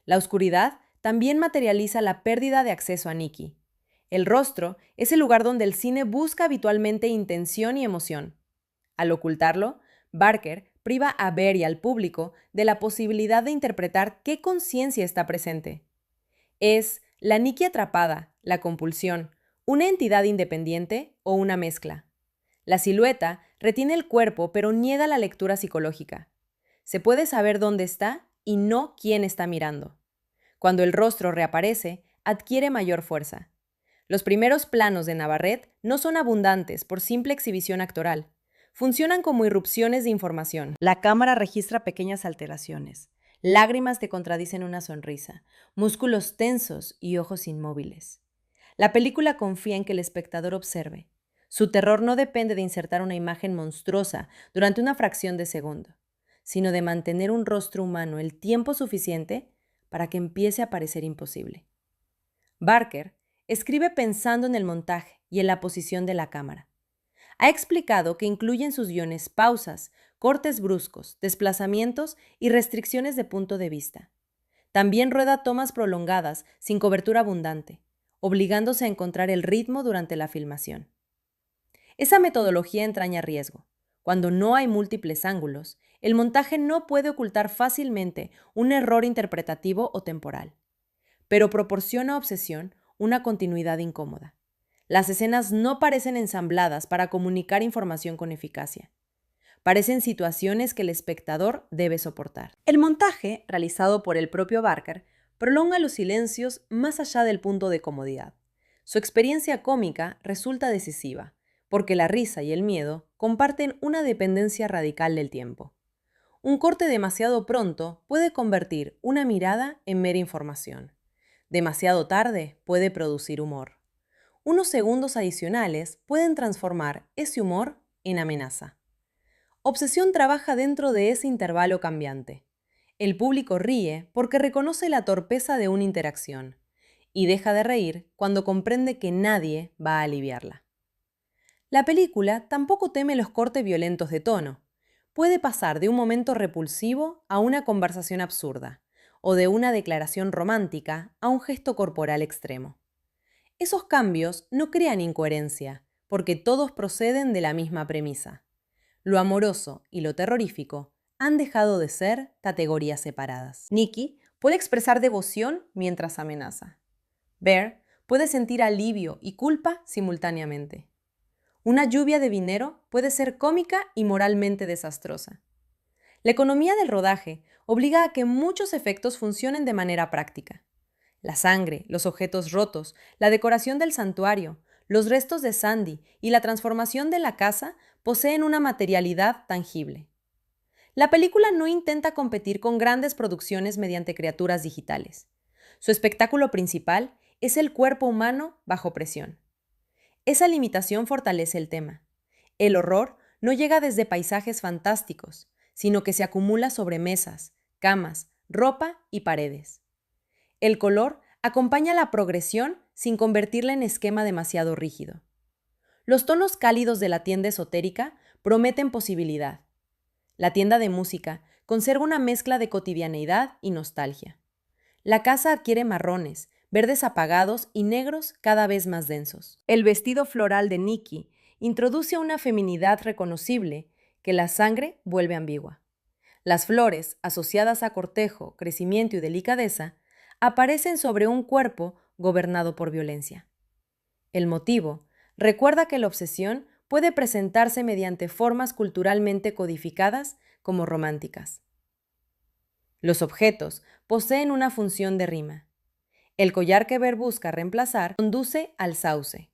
La oscuridad también materializa la pérdida de acceso a Nikki. El rostro es el lugar donde el cine busca habitualmente intención y emoción. Al ocultarlo, Barker priva a Bear y al público de la posibilidad de interpretar qué conciencia está presente. ¿Es la Nikki atrapada, la compulsión, una entidad independiente o una mezcla? La silueta retiene el cuerpo, pero niega la lectura psicológica. Se puede saber dónde está y no quién está mirando. Cuando el rostro reaparece, adquiere mayor fuerza. Los primeros planos de Navarrete no son abundantes por simple exhibición actoral. Funcionan como irrupciones de información. La cámara registra pequeñas alteraciones. Lágrimas te contradicen una sonrisa, músculos tensos y ojos inmóviles. La película confía en que el espectador observe. Su terror no depende de insertar una imagen monstruosa durante una fracción de segundo, sino de mantener un rostro humano el tiempo suficiente para que empiece a parecer imposible. Barker escribe pensando en el montaje y en la posición de la cámara. Ha explicado que incluye en sus guiones pausas, cortes bruscos, desplazamientos y restricciones de punto de vista. También rueda tomas prolongadas sin cobertura abundante, obligándose a encontrar el ritmo durante la filmación. Esa metodología entraña riesgo. Cuando no hay múltiples ángulos, el montaje no puede ocultar fácilmente un error interpretativo o temporal, pero proporciona a Obsesión una continuidad incómoda. Las escenas no parecen ensambladas para comunicar información con eficacia. Parecen situaciones que el espectador debe soportar. El montaje, realizado por el propio Barker, prolonga los silencios más allá del punto de comodidad. Su experiencia cómica resulta decisiva, porque la risa y el miedo comparten una dependencia radical del tiempo. Un corte demasiado pronto puede convertir una mirada en mera información. Demasiado tarde puede producir humor. Unos segundos adicionales pueden transformar ese humor en amenaza. Obsesión trabaja dentro de ese intervalo cambiante. El público ríe porque reconoce la torpeza de una interacción y deja de reír cuando comprende que nadie va a aliviarla. La película tampoco teme los cortes violentos de tono. Puede pasar de un momento repulsivo a una conversación absurda, o de una declaración romántica a un gesto corporal extremo. Esos cambios no crean incoherencia, porque todos proceden de la misma premisa. Lo amoroso y lo terrorífico han dejado de ser categorías separadas. Nikki puede expresar devoción mientras amenaza. Bear puede sentir alivio y culpa simultáneamente. Una lluvia de dinero puede ser cómica y moralmente desastrosa. La economía del rodaje obliga a que muchos efectos funcionen de manera práctica. La sangre, los objetos rotos, la decoración del santuario, los restos de Sandy y la transformación de la casa poseen una materialidad tangible. La película no intenta competir con grandes producciones mediante criaturas digitales. Su espectáculo principal es el cuerpo humano bajo presión. Esa limitación fortalece el tema. El horror no llega desde paisajes fantásticos, sino que se acumula sobre mesas, camas, ropa y paredes. El color acompaña la progresión sin convertirla en esquema demasiado rígido. Los tonos cálidos de la tienda esotérica prometen posibilidad. La tienda de música conserva una mezcla de cotidianeidad y nostalgia. La casa adquiere marrones, verdes apagados y negros cada vez más densos. El vestido floral de Nikki introduce una feminidad reconocible que la sangre vuelve ambigua. Las flores, asociadas a cortejo, crecimiento y delicadeza, aparecen sobre un cuerpo gobernado por violencia. El motivo recuerda que la obsesión puede presentarse mediante formas culturalmente codificadas como románticas. Los objetos poseen una función de rima. El collar que Ver busca reemplazar conduce al sauce.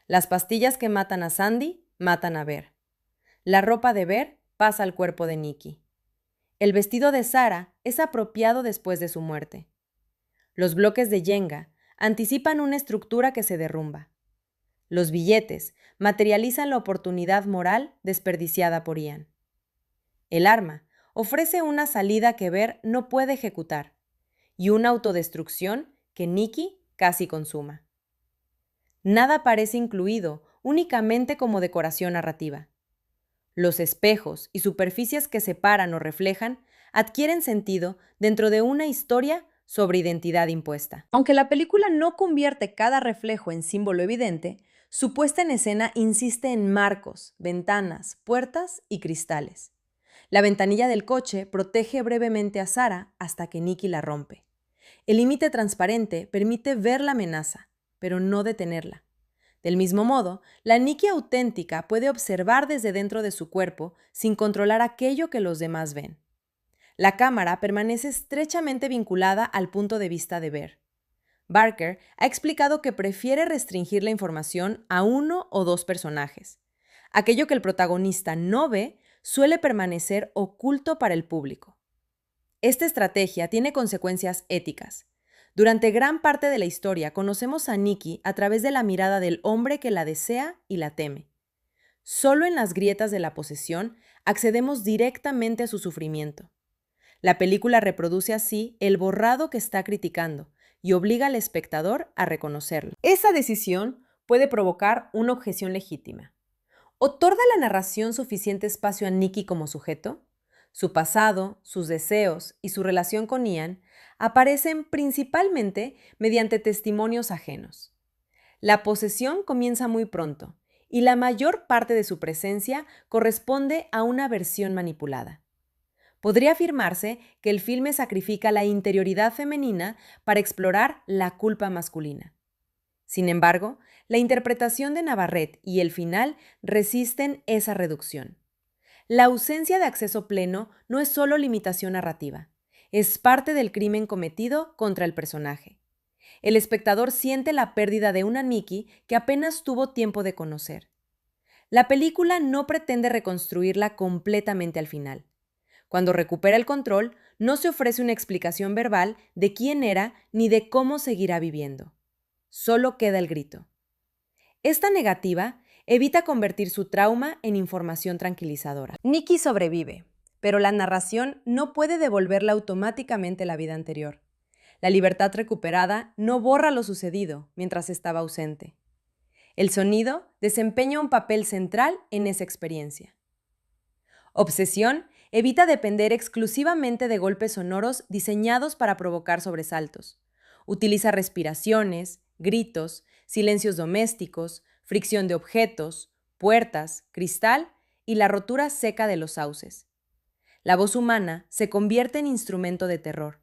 Las pastillas que matan a Sandy matan a Ver. La ropa de Ver pasa al cuerpo de Nikki. El vestido de Sarah es apropiado después de su muerte. Los bloques de Jenga anticipan una estructura que se derrumba. Los billetes materializan la oportunidad moral desperdiciada por Ian. El arma ofrece una salida que Ver no puede ejecutar y una autodestrucción que Nikki casi consuma. Nada parece incluido únicamente como decoración narrativa. Los espejos y superficies que separan o reflejan adquieren sentido dentro de una historia sobre identidad impuesta. Aunque la película no convierte cada reflejo en símbolo evidente, su puesta en escena insiste en marcos, ventanas, puertas y cristales. La ventanilla del coche protege brevemente a Sarah hasta que Nikki la rompe. El límite transparente permite ver la amenaza, pero no detenerla. Del mismo modo, la Nikki auténtica puede observar desde dentro de su cuerpo sin controlar aquello que los demás ven. La cámara permanece estrechamente vinculada al punto de vista de Ver. Barker ha explicado que prefiere restringir la información a uno o dos personajes. Aquello que el protagonista no ve suele permanecer oculto para el público. Esta estrategia tiene consecuencias éticas. Durante gran parte de la historia conocemos a Nikki a través de la mirada del hombre que la desea y la teme. Solo en las grietas de la posesión accedemos directamente a su sufrimiento. La película reproduce así el borrado que está criticando y obliga al espectador a reconocerlo. Esa decisión puede provocar una objeción legítima. ¿Otorga la narración suficiente espacio a Nikki como sujeto? Su pasado, sus deseos y su relación con Ian aparecen principalmente mediante testimonios ajenos. La posesión comienza muy pronto y la mayor parte de su presencia corresponde a una versión manipulada. Podría afirmarse que el filme sacrifica la interioridad femenina para explorar la culpa masculina. Sin embargo, la interpretación de Navarrete y el final resisten esa reducción. La ausencia de acceso pleno no es solo limitación narrativa, es parte del crimen cometido contra el personaje. El espectador siente la pérdida de una Nikki que apenas tuvo tiempo de conocer. La película no pretende reconstruirla completamente al final. Cuando recupera el control, no se ofrece una explicación verbal de quién era ni de cómo seguirá viviendo. Solo queda el grito. Esta negativa evita convertir su trauma en información tranquilizadora. Nikki sobrevive, pero la narración no puede devolverle automáticamente la vida anterior. La libertad recuperada no borra lo sucedido mientras estaba ausente. El sonido desempeña un papel central en esa experiencia. Obsesión evita depender exclusivamente de golpes sonoros diseñados para provocar sobresaltos. Utiliza respiraciones, gritos, silencios domésticos, fricción de objetos, puertas, cristal y la rotura seca de los sauces. La voz humana se convierte en instrumento de terror.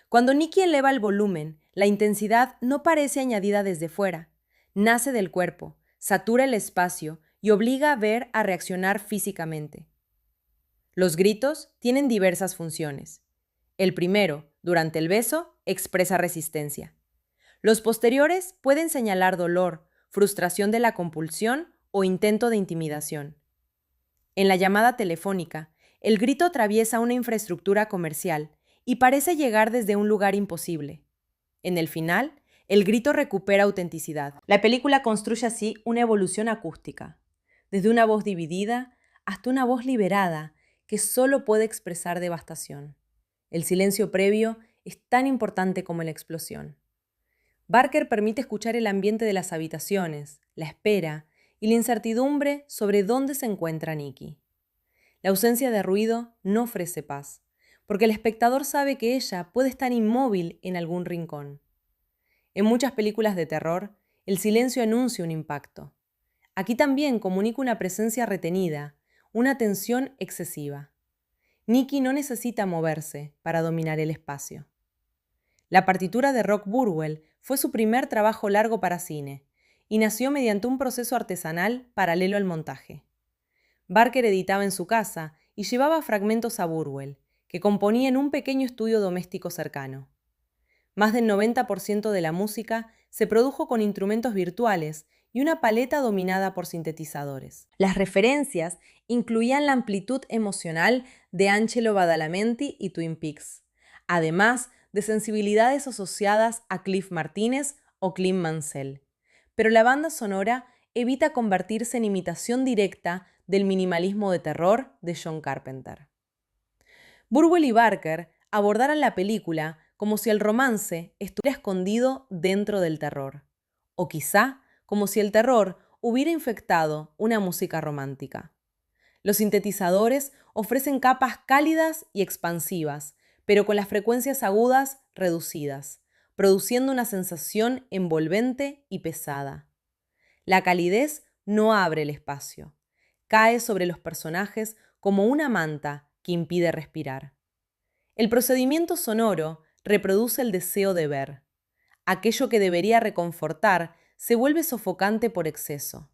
Cuando Nikki eleva el volumen, la intensidad no parece añadida desde fuera, nace del cuerpo, satura el espacio y obliga a Ver a reaccionar físicamente. Los gritos tienen diversas funciones. El primero, durante el beso, expresa resistencia. Los posteriores pueden señalar dolor, frustración de la compulsión o intento de intimidación. En la llamada telefónica, el grito atraviesa una infraestructura comercial y parece llegar desde un lugar imposible. En el final, el grito recupera autenticidad. La película construye así una evolución acústica, desde una voz dividida hasta una voz liberada, que solo puede expresar devastación. El silencio previo es tan importante como la explosión. Barker permite escuchar el ambiente de las habitaciones, la espera y la incertidumbre sobre dónde se encuentra Nikki. La ausencia de ruido no ofrece paz, porque el espectador sabe que ella puede estar inmóvil en algún rincón. En muchas películas de terror, el silencio anuncia un impacto. Aquí también comunica una presencia retenida, una tensión excesiva. Nikki no necesita moverse para dominar el espacio. La partitura de Rock Burwell fue su primer trabajo largo para cine y nació mediante un proceso artesanal paralelo al montaje. Barker editaba en su casa y llevaba fragmentos a Burwell, que componía en un pequeño estudio doméstico cercano. Más del 90% de la música se produjo con instrumentos virtuales y una paleta dominada por sintetizadores. Las referencias incluían la amplitud emocional de Angelo Badalamenti y Twin Peaks, además de sensibilidades asociadas a Cliff Martínez o Clint Mansell. Pero la banda sonora evita convertirse en imitación directa del minimalismo de terror de John Carpenter. Burwell y Barker abordaron la película como si el romance estuviera escondido dentro del terror, o quizá como si el terror hubiera infectado una música romántica. Los sintetizadores ofrecen capas cálidas y expansivas, pero con las frecuencias agudas reducidas, produciendo una sensación envolvente y pesada. La calidez no abre el espacio, cae sobre los personajes como una manta que impide respirar. El procedimiento sonoro reproduce el deseo de ver. Aquello que debería reconfortar se vuelve sofocante por exceso.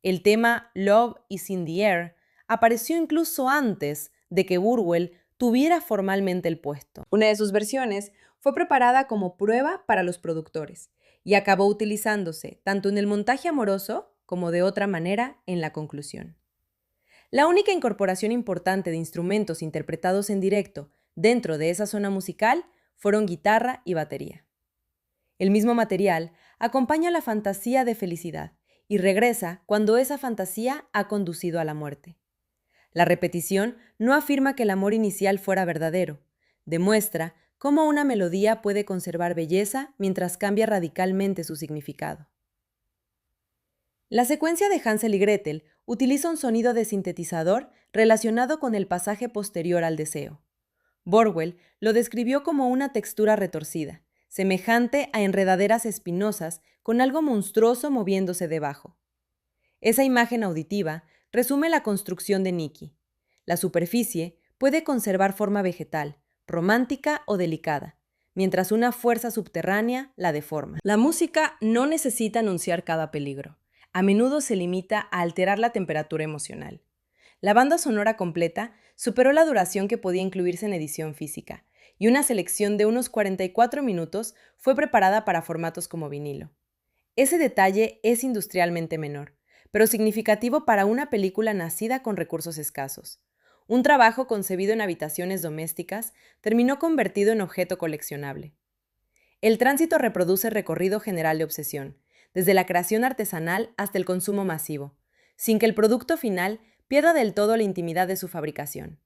El tema Love is in the Air apareció incluso antes de que Burwell tuviera formalmente el puesto. Una de sus versiones fue preparada como prueba para los productores y acabó utilizándose tanto en el montaje amoroso como de otra manera en la conclusión. La única incorporación importante de instrumentos interpretados en directo dentro de esa zona musical fueron guitarra y batería. El mismo material acompaña la fantasía de felicidad y regresa cuando esa fantasía ha conducido a la muerte. La repetición no afirma que el amor inicial fuera verdadero, demuestra cómo una melodía puede conservar belleza mientras cambia radicalmente su significado. La secuencia de Hansel y Gretel utiliza un sonido de sintetizador relacionado con el pasaje posterior al deseo. Burwell lo describió como una textura retorcida, semejante a enredaderas espinosas con algo monstruoso moviéndose debajo. Esa imagen auditiva resume la construcción de Nikki. La superficie puede conservar forma vegetal, romántica o delicada, mientras una fuerza subterránea la deforma. La música no necesita anunciar cada peligro. A menudo se limita a alterar la temperatura emocional. La banda sonora completa superó la duración que podía incluirse en edición física, y una selección de unos 44 minutos fue preparada para formatos como vinilo. Ese detalle es industrialmente menor, pero significativo para una película nacida con recursos escasos. Un trabajo concebido en habitaciones domésticas terminó convertido en objeto coleccionable. El tránsito reproduce el recorrido general de obsesión, desde la creación artesanal hasta el consumo masivo, sin que el producto final pierda del todo la intimidad de su fabricación.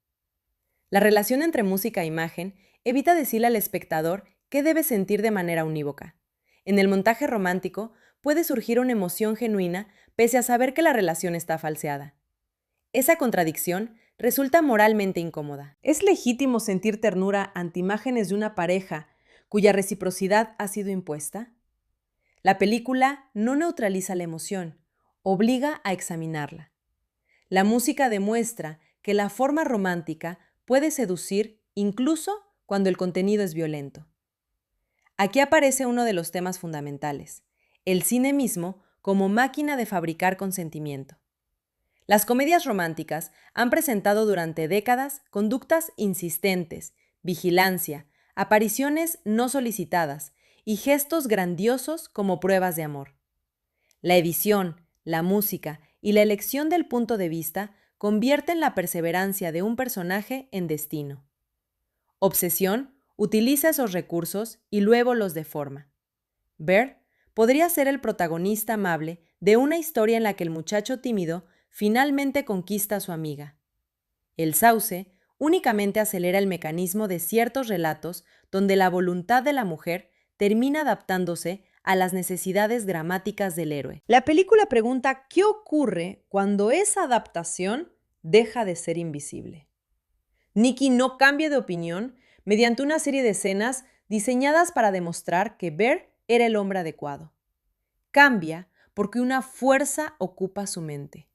La relación entre música e imagen evita decirle al espectador qué debe sentir de manera unívoca. En el montaje romántico puede surgir una emoción genuina pese a saber que la relación está falseada. Esa contradicción resulta moralmente incómoda. ¿Es legítimo sentir ternura ante imágenes de una pareja cuya reciprocidad ha sido impuesta? La película no neutraliza la emoción, obliga a examinarla. La música demuestra que la forma romántica puede seducir incluso cuando el contenido es violento. Aquí aparece uno de los temas fundamentales, el cine mismo como máquina de fabricar consentimiento. Las comedias románticas han presentado durante décadas conductas insistentes, vigilancia, apariciones no solicitadas y gestos grandiosos como pruebas de amor. La edición, la música y la elección del punto de vista convierten la perseverancia de un personaje en destino. Obsesión utiliza esos recursos y luego los deforma. Bert podría ser el protagonista amable de una historia en la que el muchacho tímido finalmente conquista a su amiga. El sauce únicamente acelera el mecanismo de ciertos relatos donde la voluntad de la mujer termina adaptándose a las necesidades dramáticas del héroe. La película pregunta qué ocurre cuando esa adaptación deja de ser invisible. Nikki no cambia de opinión mediante una serie de escenas diseñadas para demostrar que Bear era el hombre adecuado. Cambia porque una fuerza ocupa su mente.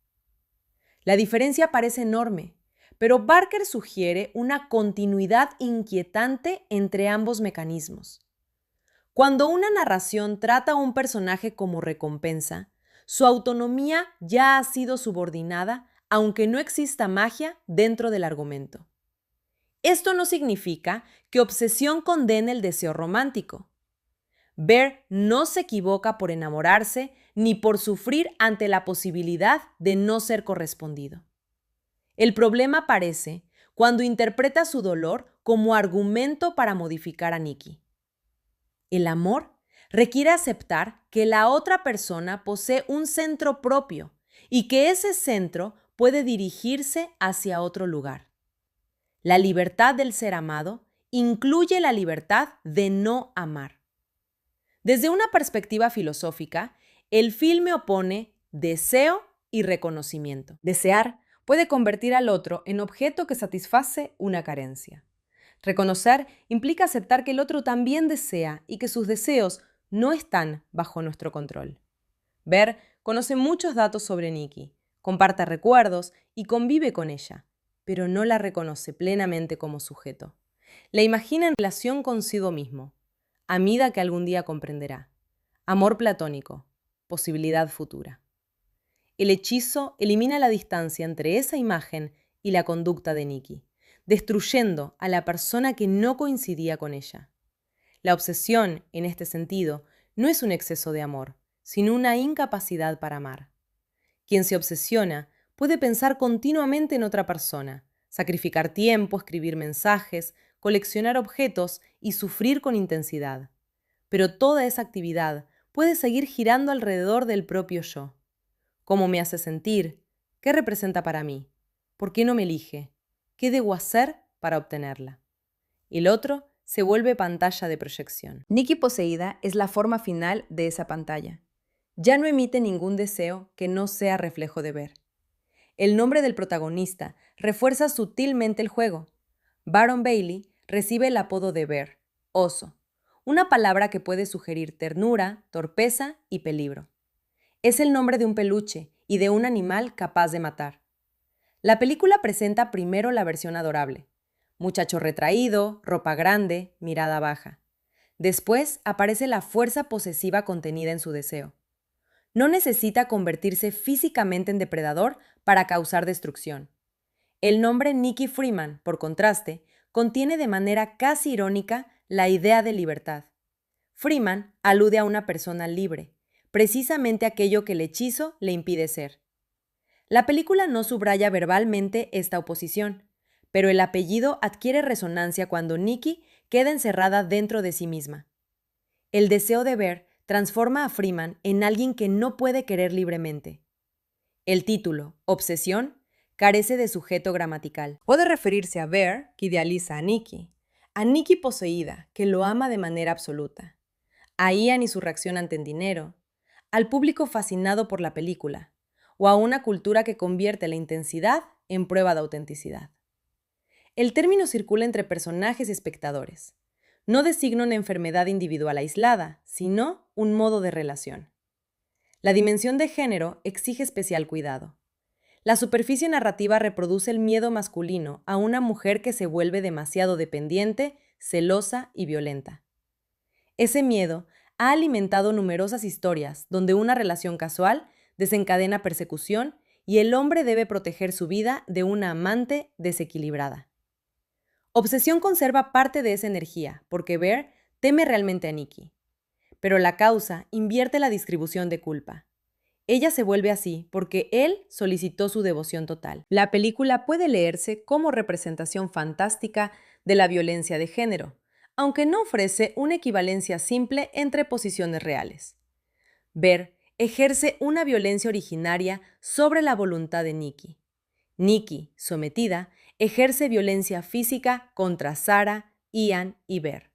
La diferencia parece enorme, pero Barker sugiere una continuidad inquietante entre ambos mecanismos. Cuando una narración trata a un personaje como recompensa, su autonomía ya ha sido subordinada, aunque no exista magia dentro del argumento. Esto no significa que Obsesión condene el deseo romántico. Bear no se equivoca por enamorarse ni por sufrir ante la posibilidad de no ser correspondido. El problema aparece cuando interpreta su dolor como argumento para modificar a Nikki. El amor requiere aceptar que la otra persona posee un centro propio y que ese centro puede dirigirse hacia otro lugar. La libertad del ser amado incluye la libertad de no amar. Desde una perspectiva filosófica, el filme opone deseo y reconocimiento. Desear puede convertir al otro en objeto que satisface una carencia. Reconocer implica aceptar que el otro también desea y que sus deseos no están bajo nuestro control. Bear conoce muchos datos sobre Nikki, comparte recuerdos y convive con ella, pero no la reconoce plenamente como sujeto. La imagina en relación consigo mismo, amida que algún día comprenderá. Amor platónico, posibilidad futura. El hechizo elimina la distancia entre esa imagen y la conducta de Nikki, destruyendo a la persona que no coincidía con ella. La obsesión, en este sentido, no es un exceso de amor, sino una incapacidad para amar. Quien se obsesiona puede pensar continuamente en otra persona, sacrificar tiempo, escribir mensajes, coleccionar objetos y sufrir con intensidad. Pero toda esa actividad puede seguir girando alrededor del propio yo. ¿Cómo me hace sentir? ¿Qué representa para mí? ¿Por qué no me elige? ¿Qué debo hacer para obtenerla? El otro se vuelve pantalla de proyección. Nikki poseída es la forma final de esa pantalla. Ya no emite ningún deseo que no sea reflejo de Bear. El nombre del protagonista refuerza sutilmente el juego. Baron Bailey recibe el apodo de Bear, oso, una palabra que puede sugerir ternura, torpeza y peligro. Es el nombre de un peluche y de un animal capaz de matar. La película presenta primero la versión adorable. Muchacho retraído, ropa grande, mirada baja. Después aparece la fuerza posesiva contenida en su deseo. No necesita convertirse físicamente en depredador para causar destrucción. El nombre Nikki Freeman, por contraste, contiene de manera casi irónica la idea de libertad. Freeman alude a una persona libre, precisamente aquello que el hechizo le impide ser. La película no subraya verbalmente esta oposición, pero el apellido adquiere resonancia cuando Nikki queda encerrada dentro de sí misma. El deseo de Bear transforma a Freeman en alguien que no puede querer libremente. El título, Obsesión, carece de sujeto gramatical. Puede referirse a Bear, que idealiza a Nikki poseída, que lo ama de manera absoluta, a Ian y su reacción ante el dinero, al público fascinado por la película, o a una cultura que convierte la intensidad en prueba de autenticidad. El término circula entre personajes y espectadores. No designa una enfermedad individual aislada, sino un modo de relación. La dimensión de género exige especial cuidado. La superficie narrativa reproduce el miedo masculino a una mujer que se vuelve demasiado dependiente, celosa y violenta. Ese miedo ha alimentado numerosas historias donde una relación casual desencadena persecución y el hombre debe proteger su vida de una amante desequilibrada. Obsesión conserva parte de esa energía, porque Bear teme realmente a Nikki. Pero la causa invierte la distribución de culpa. Ella se vuelve así porque él solicitó su devoción total. La película puede leerse como representación fantástica de la violencia de género, aunque no ofrece una equivalencia simple entre posiciones reales. Bear ejerce una violencia originaria sobre la voluntad de Nikki. Nikki, sometida, ejerce violencia física contra Sarah, Ian y Bear.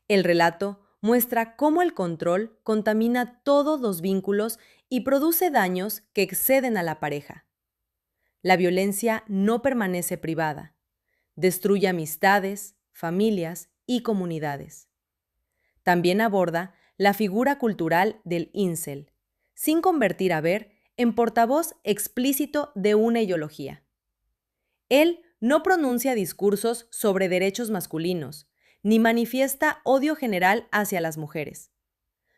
El relato muestra cómo el control contamina todos los vínculos y produce daños que exceden a la pareja. La violencia no permanece privada. Destruye amistades, familias y comunidades. También aborda la figura cultural del incel, sin convertir a Bear en portavoz explícito de una ideología. Él no pronuncia discursos sobre derechos masculinos, ni manifiesta odio general hacia las mujeres.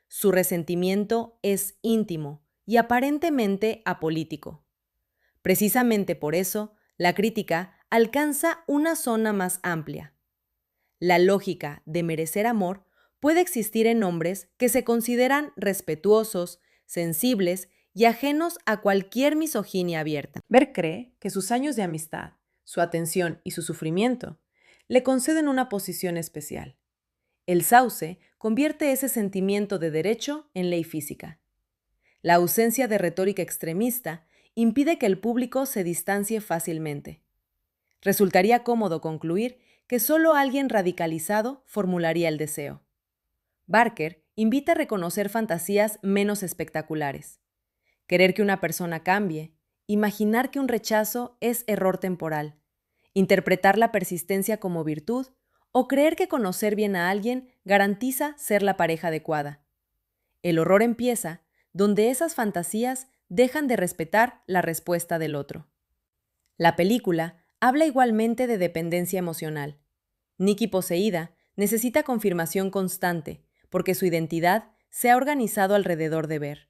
Su resentimiento es íntimo y aparentemente apolítico. Precisamente por eso, la crítica alcanza una zona más amplia. La lógica de merecer amor puede existir en hombres que se consideran respetuosos, sensibles y ajenos a cualquier misoginia abierta. Bear cree que sus años de amistad, su atención y su sufrimiento le conceden una posición especial. El sauce convierte ese sentimiento de derecho en ley física. La ausencia de retórica extremista impide que el público se distancie fácilmente. Resultaría cómodo concluir que solo alguien radicalizado formularía el deseo. Barker invita a reconocer fantasías menos espectaculares. Querer que una persona cambie, imaginar que un rechazo es error temporal, interpretar la persistencia como virtud o creer que conocer bien a alguien garantiza ser la pareja adecuada. El horror empieza donde esas fantasías dejan de respetar la respuesta del otro. La película habla igualmente de dependencia emocional. Nikki poseída necesita confirmación constante porque su identidad se ha organizado alrededor de Bear.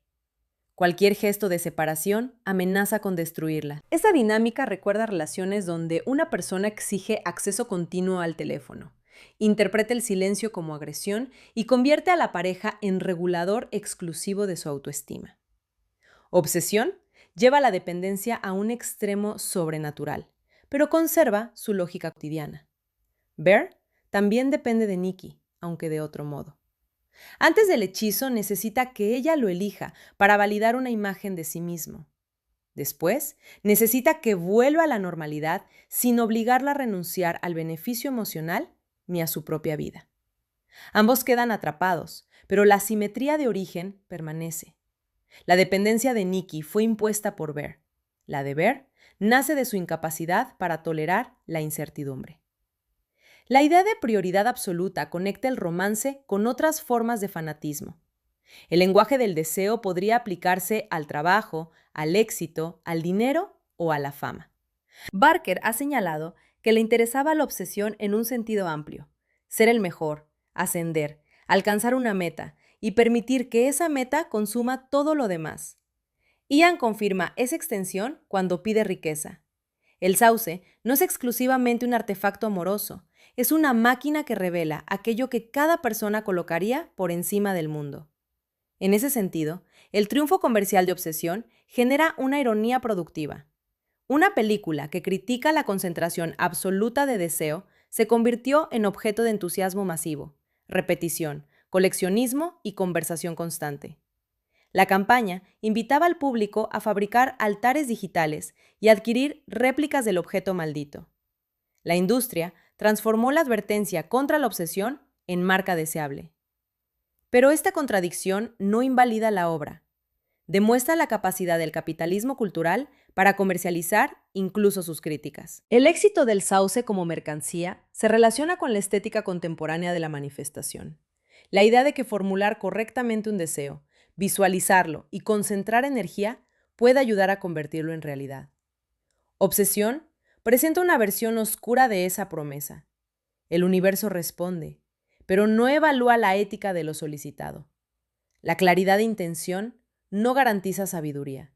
Cualquier gesto de separación amenaza con destruirla. Esta dinámica recuerda relaciones donde una persona exige acceso continuo al teléfono, interpreta el silencio como agresión y convierte a la pareja en regulador exclusivo de su autoestima. Obsesión lleva la dependencia a un extremo sobrenatural, pero conserva su lógica cotidiana. Bear también depende de Nikki, aunque de otro modo. Antes del hechizo necesita que ella lo elija para validar una imagen de sí mismo. Después, necesita que vuelva a la normalidad sin obligarla a renunciar al beneficio emocional ni a su propia vida. Ambos quedan atrapados, pero la simetría de origen permanece. La dependencia de Nikki fue impuesta por Bear. La de Bear nace de su incapacidad para tolerar la incertidumbre. La idea de prioridad absoluta conecta el romance con otras formas de fanatismo. El lenguaje del deseo podría aplicarse al trabajo, al éxito, al dinero o a la fama. Barker ha señalado que le interesaba la obsesión en un sentido amplio: ser el mejor, ascender, alcanzar una meta y permitir que esa meta consuma todo lo demás. Ian confirma esa extensión cuando pide riqueza. El sauce no es exclusivamente un artefacto amoroso, es una máquina que revela aquello que cada persona colocaría por encima del mundo. En ese sentido, el triunfo comercial de Obsesión genera una ironía productiva. Una película que critica la concentración absoluta de deseo se convirtió en objeto de entusiasmo masivo, repetición, coleccionismo y conversación constante. La campaña invitaba al público a fabricar altares digitales y adquirir réplicas del objeto maldito. La industria transformó la advertencia contra la obsesión en marca deseable. Pero esta contradicción no invalida la obra. Demuestra la capacidad del capitalismo cultural para comercializar incluso sus críticas. El éxito del sauce como mercancía se relaciona con la estética contemporánea de la manifestación. La idea de que formular correctamente un deseo, visualizarlo y concentrar energía puede ayudar a convertirlo en realidad. Obsesión presenta una versión oscura de esa promesa. El universo responde, pero no evalúa la ética de lo solicitado. La claridad de intención no garantiza sabiduría.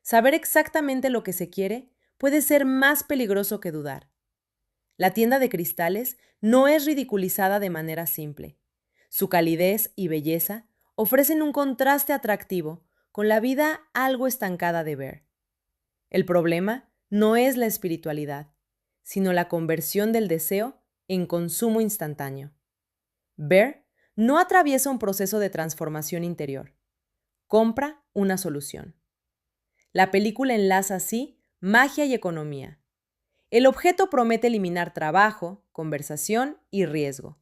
Saber exactamente lo que se quiere puede ser más peligroso que dudar. La tienda de cristales no es ridiculizada de manera simple. Su calidez y belleza ofrecen un contraste atractivo con la vida algo estancada de Bear. El problema no es la espiritualidad, sino la conversión del deseo en consumo instantáneo. Bear no atraviesa un proceso de transformación interior. Compra una solución. La película enlaza así magia y economía. El objeto promete eliminar trabajo, conversación y riesgo.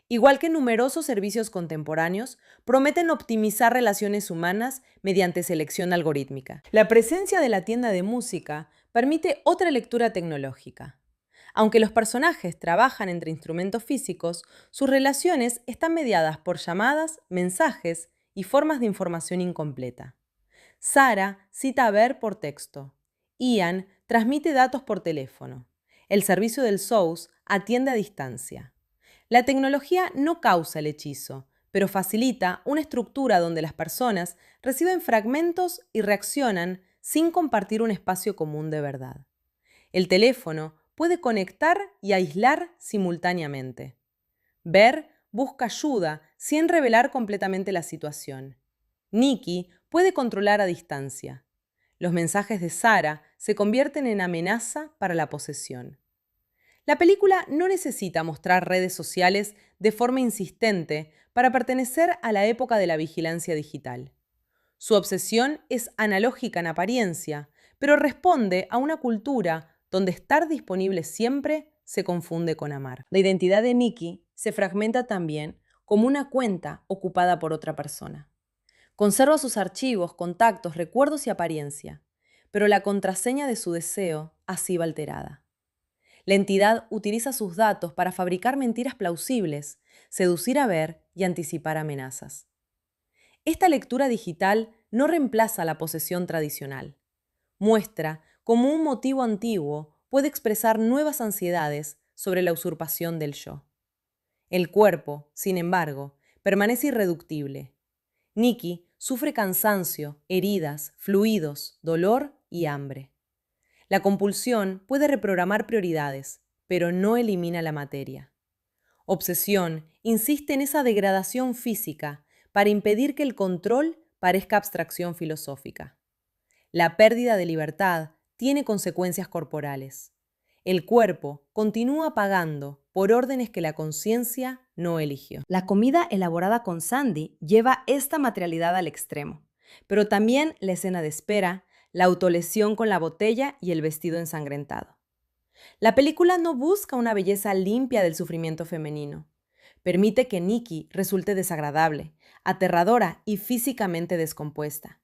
Igual que numerosos servicios contemporáneos, prometen optimizar relaciones humanas mediante selección algorítmica. La presencia de la tienda de música permite otra lectura tecnológica. Aunque los personajes trabajan entre instrumentos físicos, sus relaciones están mediadas por llamadas, mensajes y formas de información incompleta. Sarah cita a Bear por texto. Ian transmite datos por teléfono. El servicio del SOS atiende a distancia. La tecnología no causa el hechizo, pero facilita una estructura donde las personas reciben fragmentos y reaccionan sin compartir un espacio común de verdad. El teléfono puede conectar y aislar simultáneamente. Bear busca ayuda sin revelar completamente la situación. Nikki puede controlar a distancia. Los mensajes de Sarah se convierten en amenaza para la posesión. La película no necesita mostrar redes sociales de forma insistente para pertenecer a la época de la vigilancia digital. Su obsesión es analógica en apariencia, pero responde a una cultura donde estar disponible siempre se confunde con amar. La identidad de Nikki se fragmenta también como una cuenta ocupada por otra persona. Conserva sus archivos, contactos, recuerdos y apariencia, pero la contraseña de su deseo ha sido alterada. La entidad utiliza sus datos para fabricar mentiras plausibles, seducir a Bear y anticipar amenazas. Esta lectura digital no reemplaza la posesión tradicional. Muestra cómo un motivo antiguo puede expresar nuevas ansiedades sobre la usurpación del yo. El cuerpo, sin embargo, permanece irreductible. Nikki sufre cansancio, heridas, fluidos, dolor y hambre. La compulsión puede reprogramar prioridades, pero no elimina la materia. Obsesión insiste en esa degradación física para impedir que el control parezca abstracción filosófica. La pérdida de libertad tiene consecuencias corporales. El cuerpo continúa pagando por órdenes que la conciencia no eligió. La comida elaborada con Sandy lleva esta materialidad al extremo, pero también la escena de espera, la autolesión con la botella y el vestido ensangrentado. La película no busca una belleza limpia del sufrimiento femenino. Permite que Nikki resulte desagradable, aterradora y físicamente descompuesta.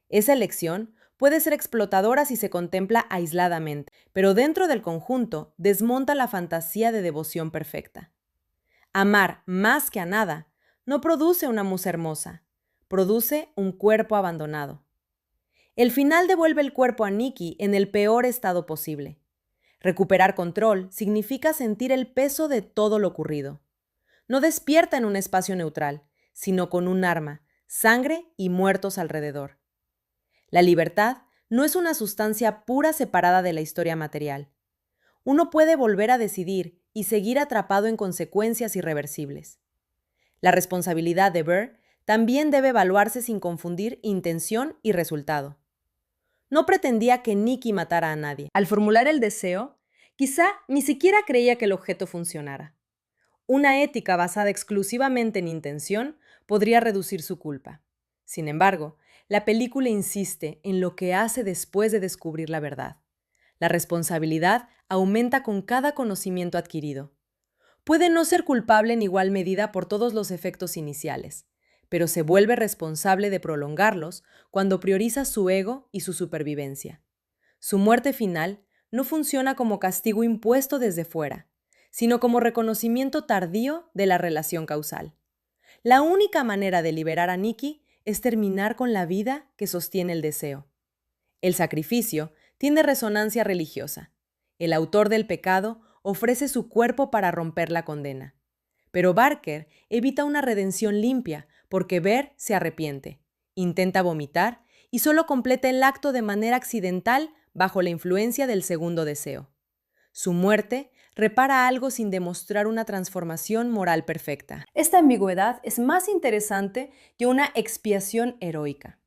Esa elección puede ser explotadora si se contempla aisladamente, pero dentro del conjunto desmonta la fantasía de devoción perfecta. Amar más que a nada no produce una musa hermosa, produce un cuerpo abandonado. El final devuelve el cuerpo a Nikki en el peor estado posible. Recuperar control significa sentir el peso de todo lo ocurrido. No despierta en un espacio neutral, sino con un arma, sangre y muertos alrededor. La libertad no es una sustancia pura separada de la historia material. Uno puede volver a decidir y seguir atrapado en consecuencias irreversibles. La responsabilidad de Bear también debe evaluarse sin confundir intención y resultado. No pretendía que Nikki matara a nadie. Al formular el deseo, quizá ni siquiera creía que el objeto funcionara. Una ética basada exclusivamente en intención podría reducir su culpa. Sin embargo, la película insiste en lo que hace después de descubrir la verdad. La responsabilidad aumenta con cada conocimiento adquirido. Puede no ser culpable en igual medida por todos los efectos iniciales, pero se vuelve responsable de prolongarlos cuando prioriza su ego y su supervivencia. Su muerte final no funciona como castigo impuesto desde fuera, sino como reconocimiento tardío de la relación causal. La única manera de liberar a Nikki es terminar con la vida que sostiene el deseo. El sacrificio tiene resonancia religiosa. El autor del pecado ofrece su cuerpo para romper la condena. Pero Barker evita una redención limpia porque Bear se arrepiente, intenta vomitar y solo completa el acto de manera accidental bajo la influencia del segundo deseo. Su muerte repara algo sin demostrar una transformación moral perfecta. Esta ambigüedad es más interesante que una expiación heroica.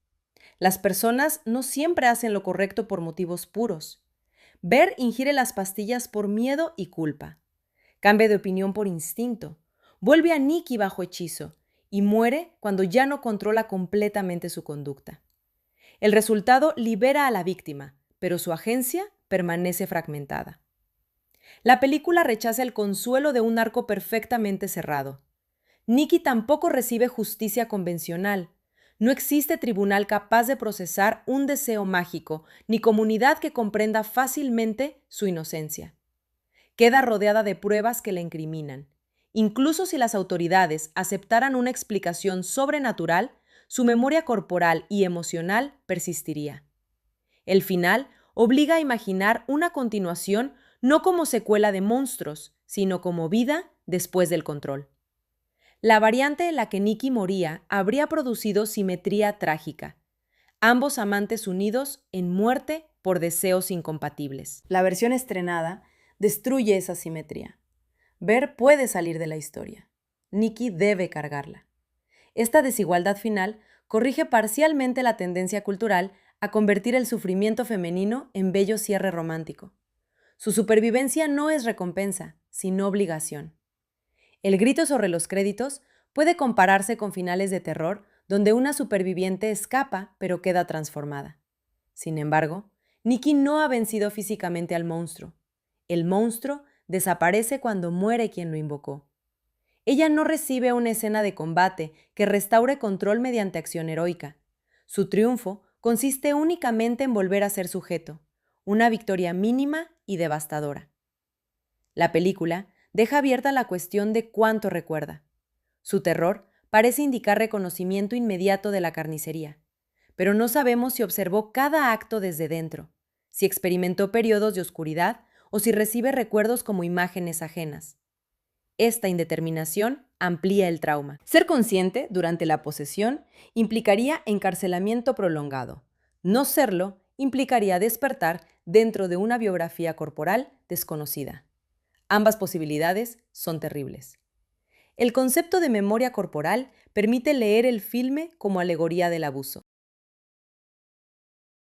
Las personas no siempre hacen lo correcto por motivos puros. Bear ingiere las pastillas por miedo y culpa. Cambia de opinión por instinto. Vuelve a Nikki bajo hechizo y muere cuando ya no controla completamente su conducta. El resultado libera a la víctima, pero su agencia permanece fragmentada. La película rechaza el consuelo de un arco perfectamente cerrado. Nikki tampoco recibe justicia convencional. No existe tribunal capaz de procesar un deseo mágico, ni comunidad que comprenda fácilmente su inocencia. Queda rodeada de pruebas que la incriminan. Incluso si las autoridades aceptaran una explicación sobrenatural, su memoria corporal y emocional persistiría. El final obliga a imaginar una continuación no como secuela de monstruos, sino como vida después del control. La variante en la que Nikki moría habría producido simetría trágica. Ambos amantes unidos en muerte por deseos incompatibles. La versión estrenada destruye esa simetría. Ver puede salir de la historia. Nikki debe cargarla. Esta desigualdad final corrige parcialmente la tendencia cultural a convertir el sufrimiento femenino en bello cierre romántico. Su supervivencia no es recompensa, sino obligación. El grito sobre los créditos puede compararse con finales de terror donde una superviviente escapa pero queda transformada. Sin embargo, Nikki no ha vencido físicamente al monstruo. El monstruo desaparece cuando muere quien lo invocó. Ella no recibe una escena de combate que restaure control mediante acción heroica. Su triunfo consiste únicamente en volver a ser sujeto, una victoria mínima y devastadora. La película deja abierta la cuestión de cuánto recuerda. Su terror parece indicar reconocimiento inmediato de la carnicería, pero no sabemos si observó cada acto desde dentro, si experimentó periodos de oscuridad o si recibe recuerdos como imágenes ajenas. Esta indeterminación amplía el trauma. Ser consciente durante la posesión implicaría encarcelamiento prolongado. No serlo implicaría despertar dentro de una biografía corporal desconocida. Ambas posibilidades son terribles. El concepto de memoria corporal permite leer el filme como alegoría del abuso.